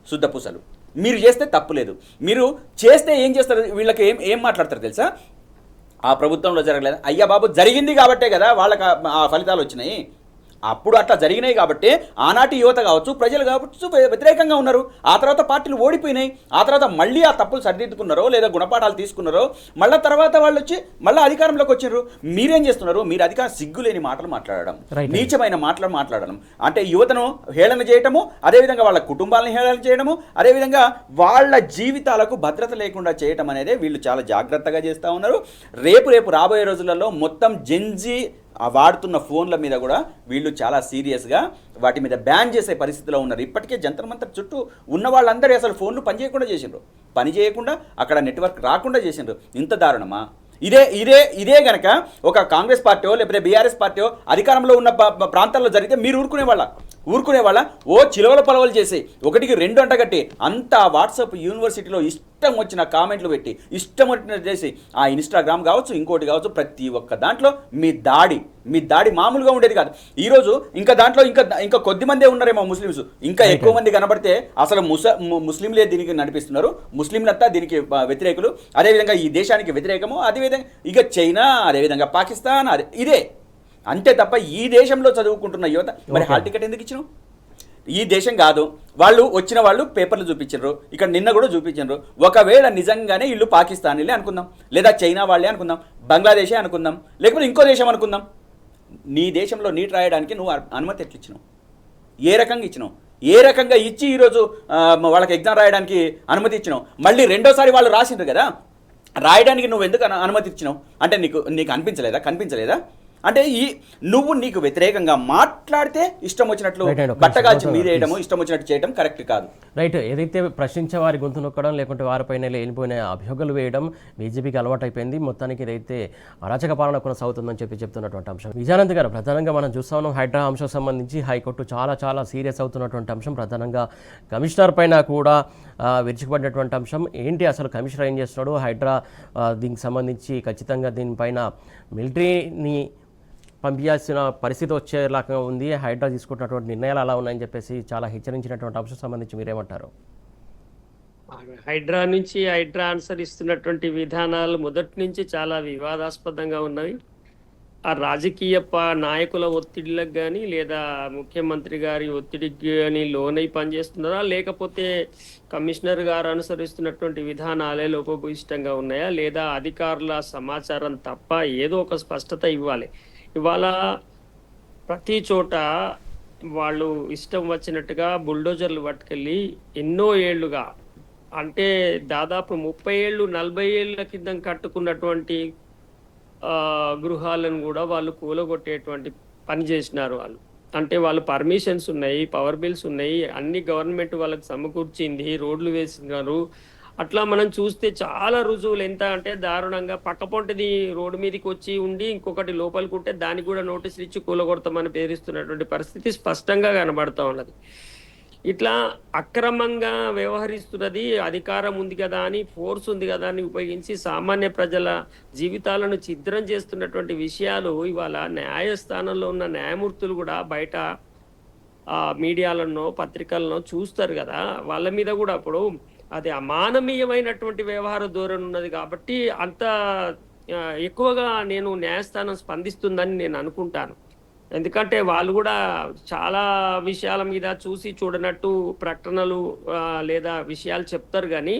[SPEAKER 2] శుద్ధపూసలు, మీరు చేస్తే తప్పులేదు. మీరు చేస్తే ఏం చేస్తారు? వీళ్ళకి ఏం మాట్లాడతారు తెలుసా? ఆ ప్రభుత్వంలో జరగలేదు, అయ్యా బాబు జరిగింది కాబట్టే కదా వాళ్ళకి ఆ ఫలితాలు వచ్చినాయి. అప్పుడు అట్లా జరిగినాయి కాబట్టి ఆనాటి యువత కావచ్చు, ప్రజలు కావచ్చు వ్యతిరేకంగా ఉన్నారు. ఆ తర్వాత పార్టీలు ఓడిపోయినాయి. ఆ తర్వాత మళ్ళీ ఆ తప్పులు సరిదిద్దుకున్నారో లేదా గుణపాఠాలు తీసుకున్నారో మళ్ళీ తర్వాత వాళ్ళు వచ్చి మళ్ళీ అధికారంలోకి వచ్చారు. మీరేం చేస్తున్నారు? మీరు అధికారం సిగ్గులేని మాటలు మాట్లాడడం, నీచమైన మాటలు మాట్లాడడం, అంటే యువతను హేళన చేయటము, అదేవిధంగా వాళ్ళ కుటుంబాలను హేళన చేయడము, అదేవిధంగా వాళ్ళ జీవితాలకు భద్రత లేకుండా చేయటం అనేది వీళ్ళు చాలా జాగ్రత్తగా చేస్తూ ఉన్నారు. రేపు రాబోయే రోజులలో మొత్తం జెన్జీ వాడుతున్న ఫోన్ల మీద కూడా వీళ్ళు చాలా సీరియస్గా వాటి మీద బ్యాన్ చేసే పరిస్థితిలో ఉన్నారు. ఇప్పటికే జంతర్ మంతర్ చుట్టూ ఉన్న వాళ్ళందరూ అసలు ఫోన్లు పనిచేయకుండా చేసిండ్రు, పని చేయకుండా అక్కడ నెట్వర్క్ రాకుండా చేసిండ్రు. ఇంత దారుణమా? ఇదే గనక ఒక కాంగ్రెస్ పార్టీయో లేకపోతే బీఆర్ఎస్ పార్టీయో అధికారంలో ఉన్న ప్రాంతాల్లో జరిగితే మీరు ఊరుకునే వాళ్ళ ఓ చిలవల పొలవలు చేసి 1కి 2 అంటగట్టి అంతా వాట్సాప్ యూనివర్సిటీలో ఇష్టం వచ్చిన కామెంట్లు పెట్టి ఇష్టం వచ్చినట్టు చేసి ఆ ఇన్స్టాగ్రామ్ కావచ్చు, ఇంకోటి కావచ్చు, ప్రతి ఒక్క దాంట్లో మీ దాడి మామూలుగా ఉండేది కాదు. ఈరోజు ఇంకా దాంట్లో ఇంకా కొద్ది మందే ఉన్నారేమో ముస్లిమ్స్, ఇంకా ఎక్కువ మంది కనబడితే అసలు ముస్లింలే దీనికి నడిపిస్తున్నారు, ముస్లింలంతా దీనికి వ్యతిరేకులు, అదేవిధంగా ఈ దేశానికి వ్యతిరేకము, అదేవిధంగా ఇక చైనా, అదేవిధంగా పాకిస్తాన్, ఇదే అంతే తప్ప ఈ దేశంలో చదువుకుంటున్న యువత మరి హాల్ టికెట్ ఎందుకు ఇచ్చినావు? ఈ దేశం కాదు. వచ్చిన వాళ్ళు పేపర్లు చూపించారు, ఇక్కడ నిన్న కూడా చూపించారు. ఒకవేళ నిజంగానే వీళ్ళు పాకిస్తానీలే అనుకుందాం, లేదా చైనా వాళ్ళే అనుకుందాం, బంగ్లాదేశే అనుకుందాం, లేకపోతే ఇంకో దేశం అనుకుందాం. నీ దేశంలో నీట్ రాయడానికి నువ్వు అనుమతి ఎట్లా ఇచ్చినావు? ఏ రకంగా ఇచ్చినావు? ఏ రకంగా ఇచ్చి ఈరోజు వాళ్ళకి ఎగ్జామ్ రాయడానికి అనుమతి ఇచ్చినావు? మళ్ళీ రెండోసారి వాళ్ళు రాసిండ్రు కదా, రాయడానికి నువ్వు ఎందుకు అనుమతి ఇచ్చినావు? అంటే నీకు కనిపించలేదా? అంటే నువ్వు నీకు వ్యతిరేకంగా మాట్లాడితే ఇష్టం వచ్చినట్లు బట్టగాల్చి మీదేయడము, ఇష్టం వచ్చినట్టు చేయడం కరెక్ట్ కాదు.
[SPEAKER 1] రైట్. ఏదైతే ప్రశ్నించే వారి గొంతు నొక్కడం, లేకుంటే వారిపైన వెళ్ళిపోయిన అభియోగాలు వేయడం బీజేపీకి అలవాటు అయిపోయింది. మొత్తానికి ఇదైతే అరాచక పాలన కొనసాగుతుందని చెప్తున్నటువంటి అంశం. విజయానంద్ గారు, ప్రధానంగా మనం చూస్తా ఉన్నాం హైడ్రా అంశం సంబంధించి హైకోర్టు చాలా సీరియస్ అవుతున్నటువంటి అంశం. ప్రధానంగా కమిషనర్ పైన కూడా విరుచుకుపడినటువంటి అంశం. ఏంటి అసలు కమిషనర్ ఏం చేస్తున్నాడు? హైడ్రా దీనికి సంబంధించి ఖచ్చితంగా దీనిపైన మిలిటరీని పంపించాల్సిన పరిస్థితి వచ్చేలాగా ఉంది. హైడ్రా తీసుకుంటున్నటువంటి నిర్ణయాలు అలా ఉన్నాయని చెప్పేసి చాలా హెచ్చరించినటువంటి అంశం సంబంధించి మీరేమంటారు?
[SPEAKER 3] హైడ్రా అనుసరిస్తున్నటువంటి విధానాలు మొదటి నుంచి చాలా వివాదాస్పదంగా ఉన్నవి. ఆ రాజకీయ నాయకుల ఒత్తిడిలకు కానీ లేదా ముఖ్యమంత్రి గారి ఒత్తిడికి కానీ లోనై పనిచేస్తున్నారా, లేకపోతే కమిషనర్ గారు అనుసరిస్తున్నటువంటి విధానాలే లోపభూయిష్టంగా ఉన్నాయా, లేదా అధికారుల సమాచారం తప్ప ఏదో ఒక స్పష్టత ఇవ్వాలి. ఇవాళ ప్రతి చోట వాళ్ళు ఇష్టం వచ్చినట్టుగా బుల్డోజర్లు పట్టుకెళ్ళి ఎన్నో ఏళ్లుగా, అంటే దాదాపు 30 ఏళ్ళు 40 ఏళ్ళ కింద కట్టుకున్నటువంటి గృహాలను కూడా వాళ్ళు కూలగొట్టేటువంటి పని చేసినారు. అంటే వాళ్ళు పర్మిషన్స్ ఉన్నాయి, పవర్ బిల్స్ ఉన్నాయి, అన్ని గవర్నమెంట్ వాళ్ళకి సమకూర్చింది, రోడ్లు వేసినారు. అట్లా మనం చూస్తే చాలా రుజువులు ఎంత అంటే దారుణంగా పక్కపొంటిది రోడ్డు మీదకి వచ్చి ఉండి ఇంకొకటి లోపలికి ఉంటే దానికి కూడా నోటీసులు ఇచ్చి కూలగొడతామని బెదిరిస్తున్నటువంటి పరిస్థితి స్పష్టంగా కనబడతా ఉన్నది. ఇట్లా అక్రమంగా వ్యవహరిస్తున్నది అధికారం ఉంది కదా అని, ఫోర్స్ ఉంది కదా అని ఉపయోగించి సామాన్య ప్రజల జీవితాలను ఛిద్రం చేస్తున్నటువంటి విషయాలు ఇవాళ న్యాయస్థానంలో ఉన్న న్యాయమూర్తులు కూడా బయట మీడియాలను పత్రికలను చూస్తారు కదా, వాళ్ళ మీద కూడా అప్పుడు అది అమానవీయమైనటువంటి వ్యవహార ధోరణి ఉన్నది కాబట్టి అంత ఎక్కువగా నేను న్యాయస్థానం స్పందిస్తుందని నేను అనుకుంటాను. ఎందుకంటే వాళ్ళు కూడా చాలా విషయాల మీద చూసి చూడనట్టు ప్రకటనలు లేదా విషయాలు చెప్తారు. కానీ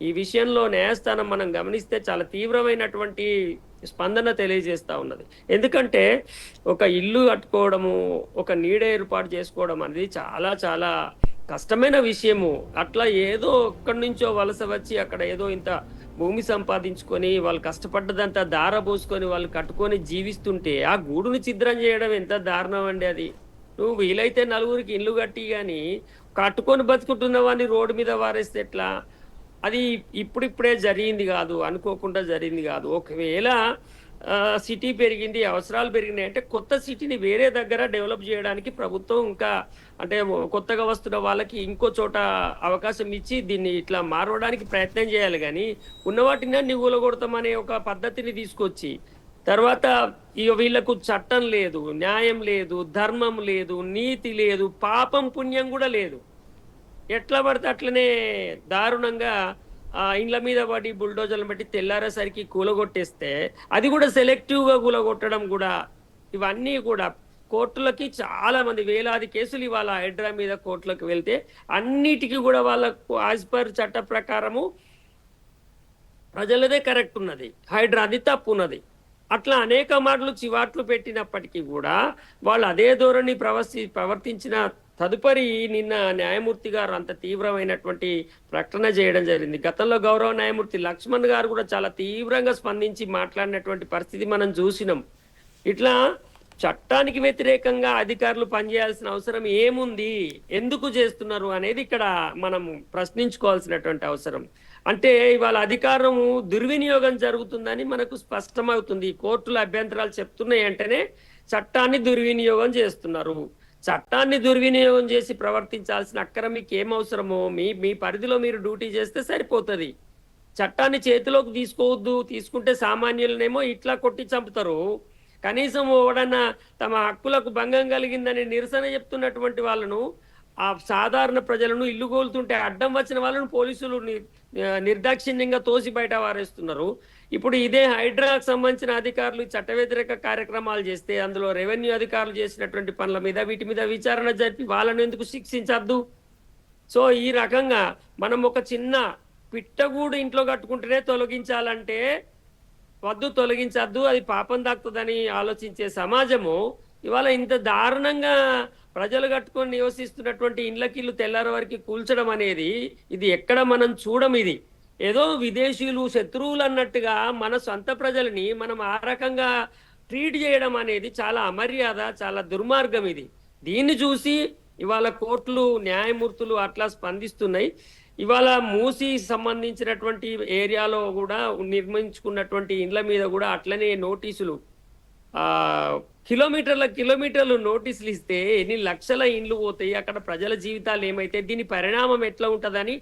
[SPEAKER 3] ఈ విషయంలో న్యాయస్థానం మనం గమనిస్తే చాలా తీవ్రమైనటువంటి స్పందన తెలియజేస్తా ఉన్నది. ఎందుకంటే ఒక ఇల్లు కట్టుకోవడము, ఒక నీడ ఏర్పాటు చేసుకోవడం అనేది చాలా చాలా కష్టమైన విషయము. అట్లా ఏదో ఒక్కడి నుంచో వలస వచ్చి అక్కడ ఏదో ఇంత భూమి సంపాదించుకొని వాళ్ళు కష్టపడ్డదంతా దారబోసుకొని వాళ్ళు కట్టుకొని జీవిస్తుంటే ఆ గూడుని ఛిద్రం చేయడం ఎంత దారుణం అండి అది. నువ్వు వీలైతే నలుగురికి ఇల్లు కట్టి కానీ కట్టుకొని బతుకుంటున్న వాడిని రోడ్డు మీద వారేస్తే ఎట్లా? అది ఇప్పుడిప్పుడే జరిగింది కాదు, అనుకోకుండా జరిగింది కాదు. ఒకవేళ సిటీ పెరిగింది, అవసరాలు పెరిగినాయి అంటే కొత్త సిటీని వేరే దగ్గర డెవలప్ చేయడానికి ప్రభుత్వం ఇంకా అంటే కొత్తగా వస్తున్న వాళ్ళకి ఇంకో చోట అవకాశం ఇచ్చి దీన్ని ఇట్లా మారవడానికి ప్రయత్నం చేయాలి. కానీ ఉన్న వాటిని అన్ని ఊలగొడతామనే ఒక పద్ధతిని తీసుకొచ్చి తర్వాత ఇక వీళ్ళకు చట్టం లేదు, న్యాయం లేదు, ధర్మం లేదు, నీతి లేదు, పాపం పుణ్యం కూడా లేదు. ఎట్లా పడితే అట్లనే దారుణంగా ఇండ్ల మీద పడి బుల్డోజర్లు బట్టి తెల్లారేసరికి కూలగొట్టేస్తే అది కూడా సెలెక్టివ్గా కూలగొట్టడం కూడా, ఇవన్నీ కూడా కోర్టులకి చాలా మంది వేలాది కేసులు ఇవాళ హైడ్రా మీద కోర్టులకు వెళ్తే అన్నిటికీ కూడా వాళ్ళకు యాజ్ పర్ చట్ట ప్రకారము ప్రజలదే కరెక్ట్ ఉన్నది, హైడ్రాది తప్పు ఉన్నది. అట్లా అనేక మాటలు చివాట్లు పెట్టినప్పటికీ కూడా వాళ్ళు అదే ధోరణి ప్రవర్తించిన తదుపరి నిన్న న్యాయమూర్తి గారు అంత తీవ్రమైనటువంటి ప్రకటన చేయడం జరిగింది. గతంలో గౌరవ న్యాయమూర్తి లక్ష్మణ్ గారు కూడా చాలా తీవ్రంగా స్పందించి మాట్లాడినటువంటి పరిస్థితి మనం చూసినాం. ఇట్లా చట్టానికి వ్యతిరేకంగా అధికారులు పనిచేయాల్సిన అవసరం ఏముంది, ఎందుకు చేస్తున్నారు అనేది ఇక్కడ మనం ప్రశ్నించుకోవాల్సినటువంటి అవసరం. అంటే ఇవాళ అధికారము దుర్వినియోగం జరుగుతుందని మనకు స్పష్టమవుతుంది. కోర్టుల అభ్యంతరాలు చెప్తున్నాయి అంటేనే చట్టాన్ని దుర్వినియోగం చేస్తున్నారు. చట్టాన్ని దుర్వినియోగం చేసి ప్రవర్తించాల్సిన అక్కర మీకు ఏం అవసరమో మీ పరిధిలో మీరు డ్యూటీ చేస్తే సరిపోతుంది. చట్టాన్ని చేతిలోకి తీసుకోవద్దు, తీసుకుంటే సామాన్యులనేమో ఇట్లా కొట్టి చంపుతారు. కనీసం ఎవడన్నా తమ హక్కులకు భంగం కలిగిందని నిరసన చెప్తున్నటువంటి వాళ్ళను, ఆ సాధారణ ప్రజలను ఇల్లు కోలుతుంటే అడ్డం వచ్చిన వాళ్ళను పోలీసులు నిర్దాక్షిణ్యంగా తోసి బయట వారేస్తున్నారు. ఇప్పుడు ఇదే హైడ్రాకు సంబంధించిన అధికారులు చట్ట వ్యతిరేక కార్యక్రమాలు చేస్తే అందులో రెవెన్యూ అధికారులు చేసినటువంటి పనుల మీద వీటి మీద విచారణ జరిపి వాళ్ళను ఎందుకు శిక్షించద్దు? సో ఈ రకంగా మనం ఒక చిన్న పిట్టగూడు ఇంట్లో కట్టుకుంటేనే తొలగించాలంటే వద్దు, తొలగించద్దు, అది పాపం దాక్తుందని ఆలోచించే సమాజము ఇవాళ ఇంత దారుణంగా ప్రజలు కట్టుకొని నివసిస్తున్నటువంటి ఇండ్లకిల్లు తెల్లారి వరకు కూల్చడం అనేది ఇది ఎక్కడ మనం చూడం. ఇది ఏదో విదేశీయులు శత్రువులు అన్నట్టుగా మన సొంత ప్రజలని మనం ఆ రకంగా ట్రీట్ చేయడం అనేది చాలా అమర్యాద, చాలా దుర్మార్గం. ఇది దీన్ని చూసి ఇవాళ కోర్టులు న్యాయమూర్తులు అట్లా స్పందిస్తున్నాయి. ఇవాళ మూసి సంబంధించినటువంటి ఏరియాలో కూడా నిర్మించుకున్నటువంటి ఇండ్ల మీద కూడా అట్లనే నోటీసులు కిలోమీటర్లు నోటీసులు ఇస్తే ఎన్ని లక్షల ఇండ్లు పోతాయి, అక్కడ ప్రజల జీవితాలు ఏమైతే, దీని పరిణామం ఎట్లా ఉంటుందని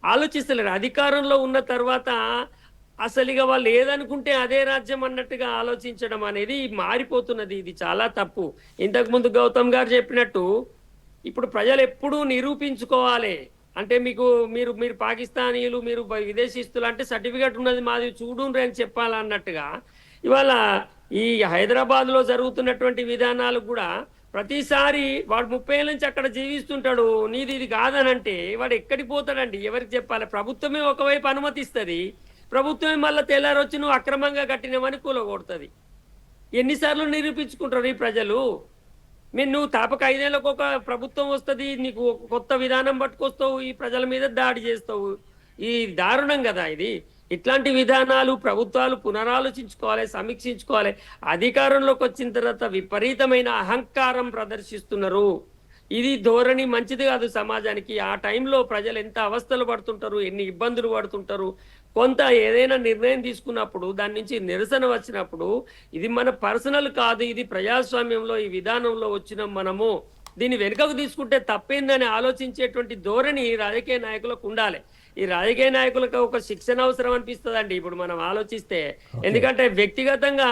[SPEAKER 3] ఆలోచిస్తలేరు. అధికారంలో ఉన్న తర్వాత అసలు ఇక వాళ్ళు ఏదనుకుంటే అదే రాజ్యం అన్నట్టుగా ఆలోచించడం అనేది మారిపోతున్నది. ఇది చాలా తప్పు. ఇంతకుముందు గౌతమ్ గారు చెప్పినట్టు ఇప్పుడు ప్రజలు ఎప్పుడూ నిరూపించుకోవాలి. అంటే మీరు పాకిస్తానీయులు, మీరు విదేశీస్తులు అంటే సర్టిఫికేట్ ఉన్నది మాది చూడుండ్రి అని చెప్పాలన్నట్టుగా ఇవాళ ఈ హైదరాబాద్లో జరుగుతున్నటువంటి విధానాలు కూడా ప్రతిసారి వాడు 30 ఏళ్ళ నుంచి అక్కడ జీవిస్తుంటాడు, నీది ఇది కాదనంటే వాడు ఎక్కడికి పోతాడండి? ఎవరికి చెప్పాలి? ప్రభుత్వమే ఒకవైపు అనుమతిస్తుంది, ప్రభుత్వమే మళ్ళీ తెల్లారొచ్చి నువ్వు అక్రమంగా కట్టినవని కూలగొడుతుంది. ఎన్నిసార్లు నిరూపించుకుంటారు ఈ ప్రజలు? నువ్వు తాపక 5 ఏళ్ళకు ఒక ప్రభుత్వం వస్తుంది, నీకు కొత్త విధానం పట్టుకొస్తావు, ఈ ప్రజల మీద దాడి చేస్తావు. ఈ దారుణం కదా ఇది. ఇట్లాంటి విధానాలు ప్రభుత్వాలు పునరాలోచించుకోవాలి, సమీక్షించుకోవాలి. అధికారంలోకి వచ్చిన తర్వాత విపరీతమైన అహంకారం ప్రదర్శిస్తున్నారు. ఇది ధోరణి మంచిది కాదు సమాజానికి. ఆ టైంలో ప్రజలు ఎంత అవస్థలు పడుతుంటారు, ఎన్ని ఇబ్బందులు పడుతుంటారు. కొంత ఏదైనా నిర్ణయం తీసుకున్నప్పుడు దాని నుంచి నిరసన వచ్చినప్పుడు ఇది మన పర్సనల్ కాదు, ఇది ప్రజాస్వామ్యంలో ఈ విధానంలో వచ్చిన మనము దీన్ని వెనుకకు తీసుకుంటే తప్పేందని ఆలోచించేటువంటి ధోరణి రాజకీయ నాయకులకు ఉండాలి. ఈ రాజకీయ నాయకులకు ఒక శిక్షణ అవసరం అనిపిస్తుందండి ఇప్పుడు మనం ఆలోచిస్తే. ఎందుకంటే వ్యక్తిగతంగా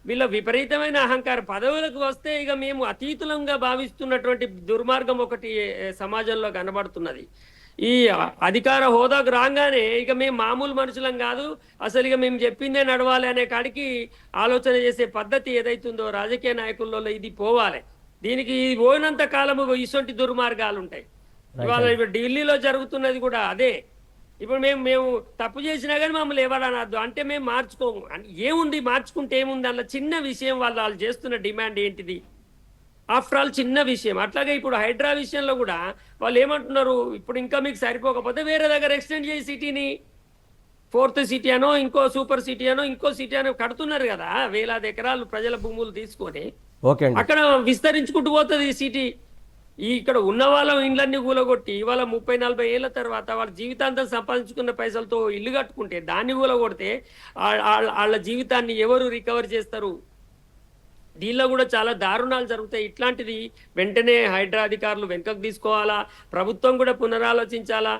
[SPEAKER 3] వీళ్ళ విపరీతమైన అహంకారం, పదవులకు వస్తే ఇక మేము అతీతులంగా భావిస్తున్నటువంటి దుర్మార్గం ఒకటి సమాజంలో కనబడుతున్నది. ఈ అధికార హోదాకు రాగానే ఇక మేము మామూలు మనుషులం కాదు, అసలు ఇక మేము చెప్పిందే నడవాలి అనే కాడికి ఆలోచన చేసే పద్ధతి ఏదైతుందో రాజకీయ నాయకుల్లో ఇది పోవాలి. దీనికి ఇది పోయినంత కాలము ఇటువంటి దుర్మార్గాలు ఉంటాయి. ఇవాళ ఢిల్లీలో జరుగుతున్నది కూడా అదే. ఇప్పుడు మేము తప్పు చేసినా కానీ మమ్మల్ని ఎవరనద్దు అంటే మేము మార్చుకోము. ఏముంది మార్చుకుంటే ఏముంది? అందులో చిన్న విషయం వాళ్ళు చేస్తున్న డిమాండ్ ఏంటిది? ఆఫ్టర్ ఆల్ చిన్న విషయం. అట్లాగే ఇప్పుడు హైడ్రా విషయంలో కూడా వాళ్ళు ఏమంటున్నారు, ఇప్పుడు ఇంకా మీకు సరిపోకపోతే వేరే దగ్గర ఎక్స్టెండ్ చేసి సిటీని 4th సిటీ అనో ఇంకో సూపర్ సిటీ అనో ఇంకో సిటీ అనో కడుతున్నారు కదా, వేలాది ఎకరాలు ప్రజల భూములు తీసుకొని
[SPEAKER 1] ఓకే అండి.
[SPEAKER 3] అక్కడ విస్తరించుకుంటూ పోతుంది ఈ సిటీ. ఇక్కడ ఉన్న వాళ్ళ ఇండ్లన్నీ కూలగొట్టి ఇవాళ 30-40 ఏళ్ల తర్వాత వాళ్ళ జీవితాంతం సంపాదించుకున్న పైసలతో ఇల్లు కట్టుకుంటే దాన్ని కూలగొడితే వాళ్ళ జీవితాన్ని ఎవరు రికవర్ చేస్తారు? దీనిలో కూడా చాలా దారుణాలు జరుగుతాయి. ఇట్లాంటిది వెంటనే హైడ్రా అధికారులు వెనుకకు తీసుకోవాలా, ప్రభుత్వం కూడా పునరాలోచించాలా.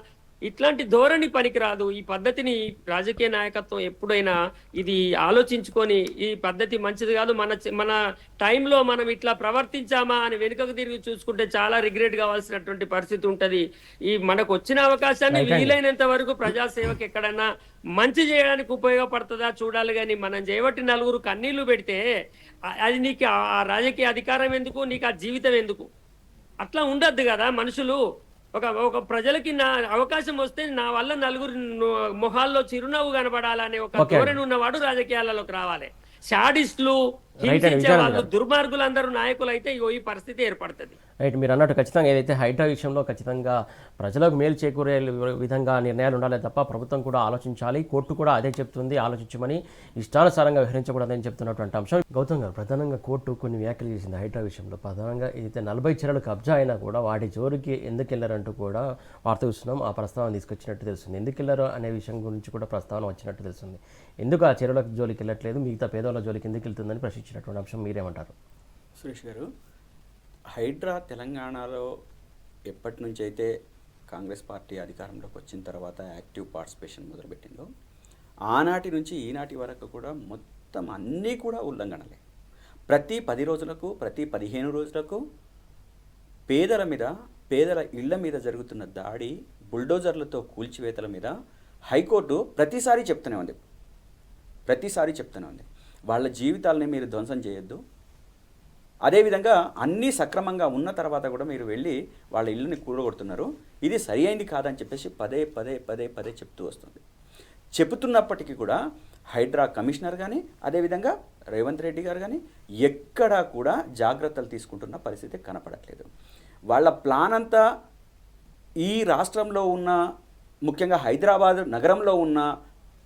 [SPEAKER 3] ఇట్లాంటి ధోరణి పనికిరాదు. ఈ పద్ధతిని రాజకీయ నాయకత్వం ఎప్పుడైనా ఇది ఆలోచించుకొని ఈ పద్ధతి మంచిది కాదు, మన టైంలో మనం ఇట్లా ప్రవర్తించామా అని వెనుకకు తిరిగి చూసుకుంటే చాలా రిగ్రెట్ కావాల్సినటువంటి పరిస్థితి ఉంటుంది. ఈ మనకు వచ్చిన అవకాశాన్ని వీలైనంత వరకు ప్రజాసేవకు ఎక్కడన్నా మంచి చేయడానికి ఉపయోగపడుతుందా చూడాలి. కానీ మనం చేయబట్టి నలుగురు కన్నీళ్లు పెడితే అది నీకు ఆ రాజకీయ అధికారం ఎందుకు, నీకు ఆ జీవితం ఎందుకు? అట్లా ఉండద్దు కదా. మనుషులు ఒక ప్రజలకి నా అవకాశం వస్తే నా వల్ల నలుగురు మొహాల్లో చిరునవ్వు కనబడాలనే ఒక ధోరణి ఉన్నవాడు రాజకీయాలలోకి రావాలి. షాడిస్టులు, హింసించే వాళ్ళు, దుర్మార్గులు అందరూ నాయకులు అయితే ఈ పరిస్థితి ఏర్పడుతుంది.
[SPEAKER 1] రైట్, మీరు అన్నట్టు ఖచ్చితంగా ఏదైతే హైడ్రా విషయంలో ఖచ్చితంగా ప్రజలకు మేలు చేకూరే విధంగా నిర్ణయాలు ఉండాలి తప్ప ప్రభుత్వం కూడా ఆలోచించాలి. కోర్టు కూడా అదే చెప్తుంది, ఆలోచించమని, ఇష్టానుసారంగా వ్యవహరించకూడదని చెప్తున్నటువంటి అంశం. గౌతమ్ గారు, ప్రధానంగా కోర్టు కొన్ని వ్యాఖ్యలు చేసింది హైడ్రా విషయంలో. ప్రధానంగా ఏదైతే 40 చెరలు కబ్జా అయినా కూడా వాటి జోలికి ఎందుకు వెళ్ళారంటూ కూడా వార్త చూస్తున్నాం. ఆ ప్రస్తావన తీసుకొచ్చినట్టు తెలుస్తుంది. ఎందుకు వెళ్ళారు అనే విషయం గురించి కూడా ప్రస్తావన వచ్చినట్టు తెలుస్తుంది. ఎందుకు ఆ చెరువుల జోలికి వెళ్ళట్లేదు, మిగతా పేదవాళ్ళ జోలికి ఎందుకు వెళ్తుందని ప్రశ్నించినటువంటి అంశం మీరేమంటారు?
[SPEAKER 2] సురేష్ గారు, హైడ్రా తెలంగాణలో ఎప్పటి నుంచి అయితే కాంగ్రెస్ పార్టీ అధికారంలోకి వచ్చిన తర్వాత యాక్టివ్ పార్టిసిపేషన్ మొదలుపెట్టిందో ఆనాటి నుంచి ఈనాటి వరకు కూడా మొత్తం అన్నీ కూడా ఉల్లంఘనలే. ప్రతి 10 రోజులకు, ప్రతి 15 రోజులకు పేదల మీద, పేదల ఇళ్ల మీద జరుగుతున్న దాడి, బుల్డోజర్లతో కూల్చివేతల మీద హైకోర్టు ప్రతిసారి చెప్తూనే ఉంది. వాళ్ళ జీవితాలని మీరు ధ్వంసం చేయొద్దు, అదేవిధంగా అన్నీ సక్రమంగా ఉన్న తర్వాత కూడా మీరు వెళ్ళి వాళ్ళ ఇల్లుని కూడగొడుతున్నారు, ఇది సరి అయింది కాదని చెప్పేసి పదే చెప్తూ వస్తుంది. చెబుతున్నప్పటికీ కూడా హైడ్రా కమిషనర్ కానీ, అదేవిధంగా రేవంత్ రెడ్డి గారు కానీ ఎక్కడా కూడా జాగ్రత్తలు తీసుకుంటున్న పరిస్థితి కనపడట్లేదు. వాళ్ళ ప్లాన్ అంతా ఈ రాష్ట్రంలో ఉన్న, ముఖ్యంగా హైదరాబాద్ నగరంలో ఉన్న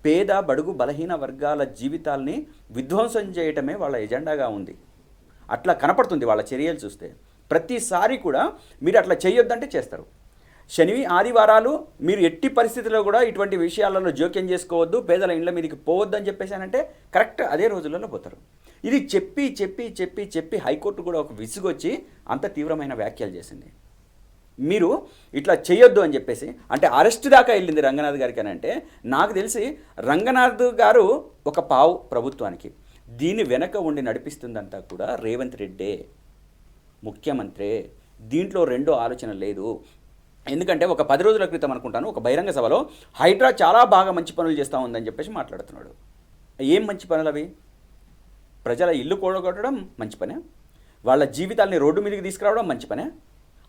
[SPEAKER 2] పేద, బడుగు, బలహీన వర్గాల జీవితాల్ని విధ్వంసం చేయటమే వాళ్ళ ఎజెండాగా ఉంది. అట్లా కనపడుతుంది వాళ్ళ చర్యలు చూస్తే. ప్రతిసారి కూడా మీరు అట్లా చేయొద్దంటే చేస్తారు. శని ఆదివారాలు మీరు ఎట్టి పరిస్థితుల్లో కూడా ఇటువంటి విషయాలలో జోక్యం చేసుకోవద్దు, పేదల ఇండ్ల మీదకి పోవద్దు అని చెప్పేసానంటే కరెక్ట్ అదే రోజులలో పోతారు. ఇది చెప్పి హైకోర్టు కూడా ఒక విసుగొచ్చి అంత తీవ్రమైన వ్యాఖ్యలు చేసింది. మీరు ఇట్లా చేయొద్దు అని చెప్పేసి, అంటే అరెస్ట్ దాకా వెళ్ళింది రంగనాథ్ గారికి అని అంటే, నాకు తెలిసి రంగనాథ్ గారు ఒక పావు ప్రభుత్వానికి. దీని వెనక ఉండి నడిపిస్తుందంతా కూడా రేవంత్ రెడ్డే, ముఖ్యమంత్రి. దీంట్లో రెండో ఆలోచన లేదు. ఎందుకంటే ఒక 10 రోజుల క్రితం అనుకుంటాను ఒక బహిరంగ సభలో హైడ్రా చాలా బాగా మంచి పనులు చేస్తూ ఉందని చెప్పేసి మాట్లాడుతున్నాడు. ఏం మంచి పనులు అవి? ప్రజల ఇల్లు కూడగొట్టడం మంచి పనే, వాళ్ళ జీవితాలని రోడ్డు మీదకి తీసుకురావడం మంచి పనే.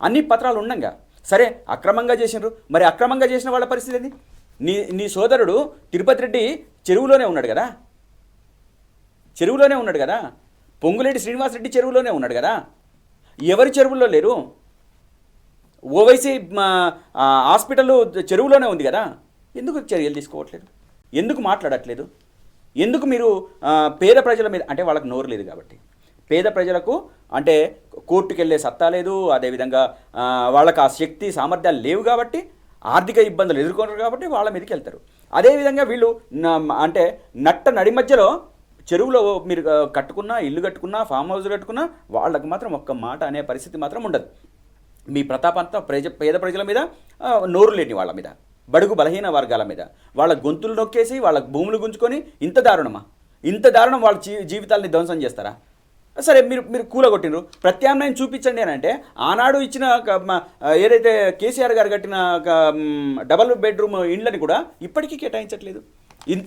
[SPEAKER 2] అన్ని పత్రాలు ఉండంగా సరే అక్రమంగా చేసినారు, మరి అక్రమంగా చేసిన వాళ్ళ పరిస్థితి ఏంది? నీ సోదరుడు తిరుపతి రెడ్డి చెరువులోనే ఉన్నాడు కదా, పొంగులేటి శ్రీనివాసరెడ్డి చెరువులోనే ఉన్నాడు కదా, ఎవరి చెరువుల్లో లేరు? ఓవైసీ హాస్పిటల్ చెరువులోనే ఉంది కదా, ఎందుకు చర్యలు తీసుకోవట్లేదు? ఎందుకు మాట్లాడట్లేదు? ఎందుకు మీరు పేద ప్రజల మీద, అంటే వాళ్ళకి నోరు లేదు కాబట్టి, పేద ప్రజలకు అంటే కోర్టుకు వెళ్ళే సత్తా లేదు, అదేవిధంగా వాళ్ళకి ఆ శక్తి సామర్థ్యాలు లేవు కాబట్టి, ఆర్థిక ఇబ్బందులు ఎదుర్కొన్నారు కాబట్టి వాళ్ళ మీదకి వెళ్తారు. అదేవిధంగా వీళ్ళు అంటే నడి మధ్యలో చెరువులో మీరు కట్టుకున్నా, ఇల్లు కట్టుకున్నా, ఫామ్ హౌస్ కట్టుకున్నా వాళ్ళకి మాత్రం ఒక్క మాట అనే పరిస్థితి మాత్రం ఉండదు. మీ ప్రతాపంతా పేద ప్రజల మీద, నోరు లేని వాళ్ళ మీద, బడుగు బలహీన వర్గాల మీద వాళ్ళ గొంతులు నొక్కేసి వాళ్ళ భూములు గుంజుకొని ఇంత దారుణం వాళ్ళ జీవితాలని ధ్వంసం చేస్తారా? సరే మీరు మీరు కూలగొట్టినరు, ప్రత్యామ్నాయం చూపించండి అని అంటే ఆనాడు ఇచ్చిన ఏదైతే కేసీఆర్ గారు కట్టిన డబల్ బెడ్రూమ్ ఇండ్లని కూడా ఇప్పటికీ కేటాయించట్లేదు,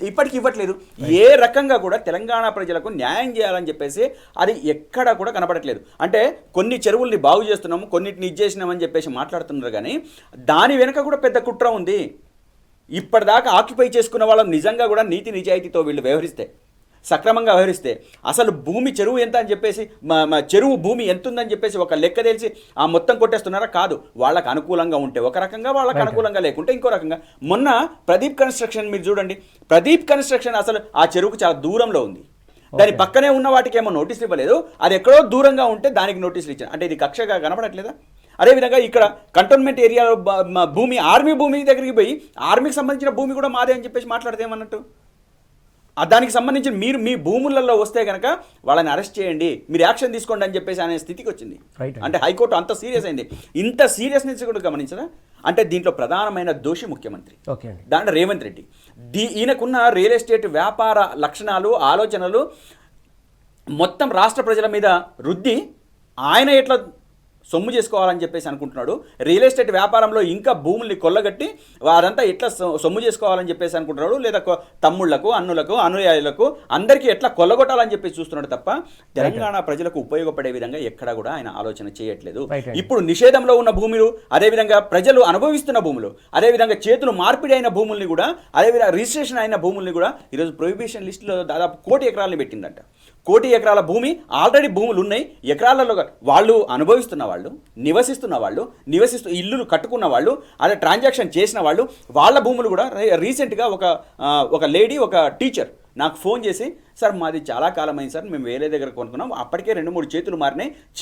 [SPEAKER 2] ఇప్పటికి ఇవ్వట్లేదు. ఏ రకంగా కూడా తెలంగాణ ప్రజలకు న్యాయం చేయాలని చెప్పేసి అది ఎక్కడా కూడా కనపడట్లేదు. అంటే కొన్ని చెరువుల్ని బాగు చేస్తున్నాము, కొన్నిటిని ఇచ్చేసినామని చెప్పేసి మాట్లాడుతున్నారు, కానీ దాని వెనుక కూడా పెద్ద కుట్ర ఉంది. ఇప్పటిదాకా ఆక్యుపై చేసుకున్న వాళ్ళం నిజంగా కూడా నీతి నిజాయితీతో వీళ్ళు వ్యవహరిస్తే, సక్రమంగా వ్యవహరిస్తే, అసలు భూమి చెరువు ఎంత అని చెప్పేసి చెరువు భూమి ఎంత ఉందని చెప్పేసి ఒక లెక్క తెలిసి ఆ మొత్తం కొట్టేస్తున్నారా? కాదు. వాళ్ళకు అనుకూలంగా ఉంటే ఒక రకంగా, వాళ్ళకి అనుకూలంగా లేకుంటే ఇంకో రకంగా. మొన్న ప్రదీప్ కన్స్ట్రక్షన్ మీరు చూడండి, ప్రదీప్ కన్స్ట్రక్షన్ అసలు ఆ చెరువుకు చాలా దూరంలో ఉంది, దాని పక్కనే ఉన్న వాటికి ఏమో నోటీసులు ఇవ్వలేదు, అది ఎక్కడో దూరంగా ఉంటే దానికి నోటీసులు ఇచ్చారు. అంటే ఇది కక్షగా కనపడట్లేదా? అదేవిధంగా ఇక్కడ కంటోన్మెంట్ ఏరియాలో భూమి, ఆర్మీ భూమి దగ్గరికి పోయి ఆర్మీకి సంబంధించిన భూమి కూడా మాదే అని చెప్పేసి మాట్లాడితే ఏమన్నట్టు? దానికి సంబంధించిన మీరు మీ భూములలో వస్తే కనుక వాళ్ళని అరెస్ట్ చేయండి, మీరు యాక్షన్ తీసుకోండి అని చెప్పేసి అనే స్థితికి వచ్చింది. అంటే హైకోర్టు అంత సీరియస్ అయింది. ఇంత సీరియస్నెస్ కూడా గమనించరా? అంటే దీంట్లో ప్రధానమైన దోషి ముఖ్యమంత్రి, దాంట్లో రేవంత్ రెడ్డి. ఈయనకున్న రియల్ ఎస్టేట్ వ్యాపార లక్షణాలు, ఆలోచనలు మొత్తం రాష్ట్ర ప్రజల మీద రుద్ది ఆయన ఎట్లా సొమ్ము చేసుకోవాలని చెప్పేసి అనుకుంటున్నాడు. రియల్ ఎస్టేట్ వ్యాపారంలో ఇంకా భూముల్ని కొల్లగట్టి వారంతా ఎట్లా సొమ్ము చేసుకోవాలని చెప్పేసి అనుకుంటున్నాడు. లేదా తమ్ముళ్లకు, అన్నులకు, అనుయాయులకు అందరికీ ఎట్లా కొల్లగొట్టాలని చెప్పేసి చూస్తున్నాడు తప్ప తెలంగాణ ప్రజలకు ఉపయోగపడే విధంగా ఎక్కడా కూడా ఆయన ఆలోచన చేయట్లేదు. ఇప్పుడు నిషేధంలో ఉన్న భూములు, అదేవిధంగా ప్రజలు అనుభవిస్తున్న భూములు, అదేవిధంగా చేతులు మార్పిడి అయిన భూముల్ని కూడా, అదేవిధంగా రిజిస్ట్రేషన్ అయిన భూముల్ని కూడా ఈరోజు ప్రొహిబిషన్ లిస్టులో దాదాపు 1 కోటి ఎకరాలను పెట్టిందంట. 1 కోటి ఎకరాల భూమి ఆల్రెడీ భూములు ఉన్నాయి, ఎకరాలలో వాళ్ళు అనుభవిస్తున్న వాళ్ళు, నివసిస్తూ ఇల్లులు కట్టుకున్న వాళ్ళు, అదే ట్రాన్సాక్షన్ చేసిన వాళ్ళు, వాళ్ళ భూములు కూడా రీసెంట్గా ఒక లేడీ, ఒక టీచర్ నాకు ఫోన్ చేసి, సార్ మాది చాలా కాలం అయింది సార్, మేము వేరే దగ్గర కొనుక్కున్నాం, అప్పటికే 2-3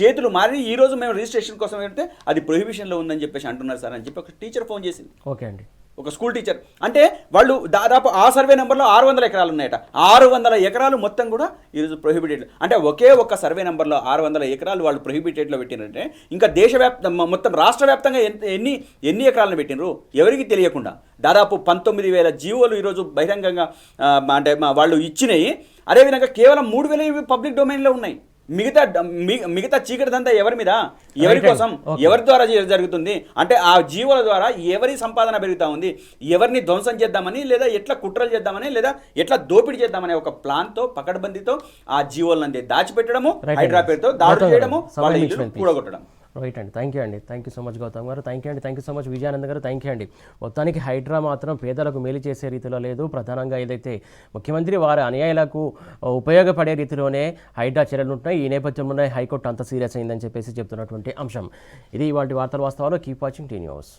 [SPEAKER 2] చేతులు మారి ఈ రోజు మేము రిజిస్ట్రేషన్ కోసం వెళ్తే అది ప్రొహిబిషన్లో ఉందని చెప్పేసి అంటున్నారు సార్ అని చెప్పి ఒక టీచర్ ఫోన్ చేసింది.
[SPEAKER 1] ఓకే అండి.
[SPEAKER 2] ఒక స్కూల్ టీచర్. అంటే వాళ్ళు దాదాపు ఆ సర్వే నెంబర్లో 600 ఎకరాలు ఉన్నాయట. 600 ఎకరాలు మొత్తం కూడా ఈరోజు ప్రొహిబిటెడ్. అంటే ఒకే ఒక్క సర్వే నెంబర్లో 600 ఎకరాలు వాళ్ళు ప్రొహిబిటెడ్లో పెట్టినారంటే ఇంకా మొత్తం రాష్ట్ర వ్యాప్తంగా ఎన్ని ఎకరాలను పెట్టినరు ఎవరికి తెలియకుండా దాదాపు 19,000 జీవోలు ఈరోజు బహిరంగంగా అంటే వాళ్ళు ఇచ్చినాయి. అదేవిధంగా కేవలం 3,000 పబ్లిక్ డొమైన్లో ఉన్నాయి. మిగతా చీకటి దంతా ఎవరి మీద, ఎవరి కోసం, ఎవరి ద్వారా జరుగుతుంది అంటే ఆ జీవుల ద్వారా ఎవరి సంపాదన పెరుగుతూ ఉంది, ఎవరిని ధ్వంసం చేద్దామని, లేదా ఎట్లా కుట్రలు చేద్దామని, లేదా ఎట్లా దోపిడీ చేద్దామనే ఒక ప్లాన్తో, పకడ్బందీతో ఆ జీవులంతా దాచిపెట్టడము, హైడ్రా పేరుతో దాడులు చేయడము, వాళ్ళ ఇల్లు కూడగొట్టడం.
[SPEAKER 1] రైట్ అండి. Thank you so much Gautam గారు. Thank you so much Vijayanand గారు. థ్యాంక్ యూ అండి. మొత్తానికి హైడ్రా మాత్రం పేదలకు మేలు చేసే రీతిలో లేదు. ప్రధానంగా ఏదైతే ముఖ్యమంత్రి వారి అనుయాయులకు ఉపయోగపడే రీతిలోనే హైడ్రా చర్యలు ఉంటున్నాయి. ఈ నేపథ్యంలోనే హైకోర్టు అంత సీరియస్ అయిందని చెప్పేసి చెప్తున్నటువంటి అంశం ఇది. ఇవాళ వార్తలు వాస్తవాలు. Keep watching tea news.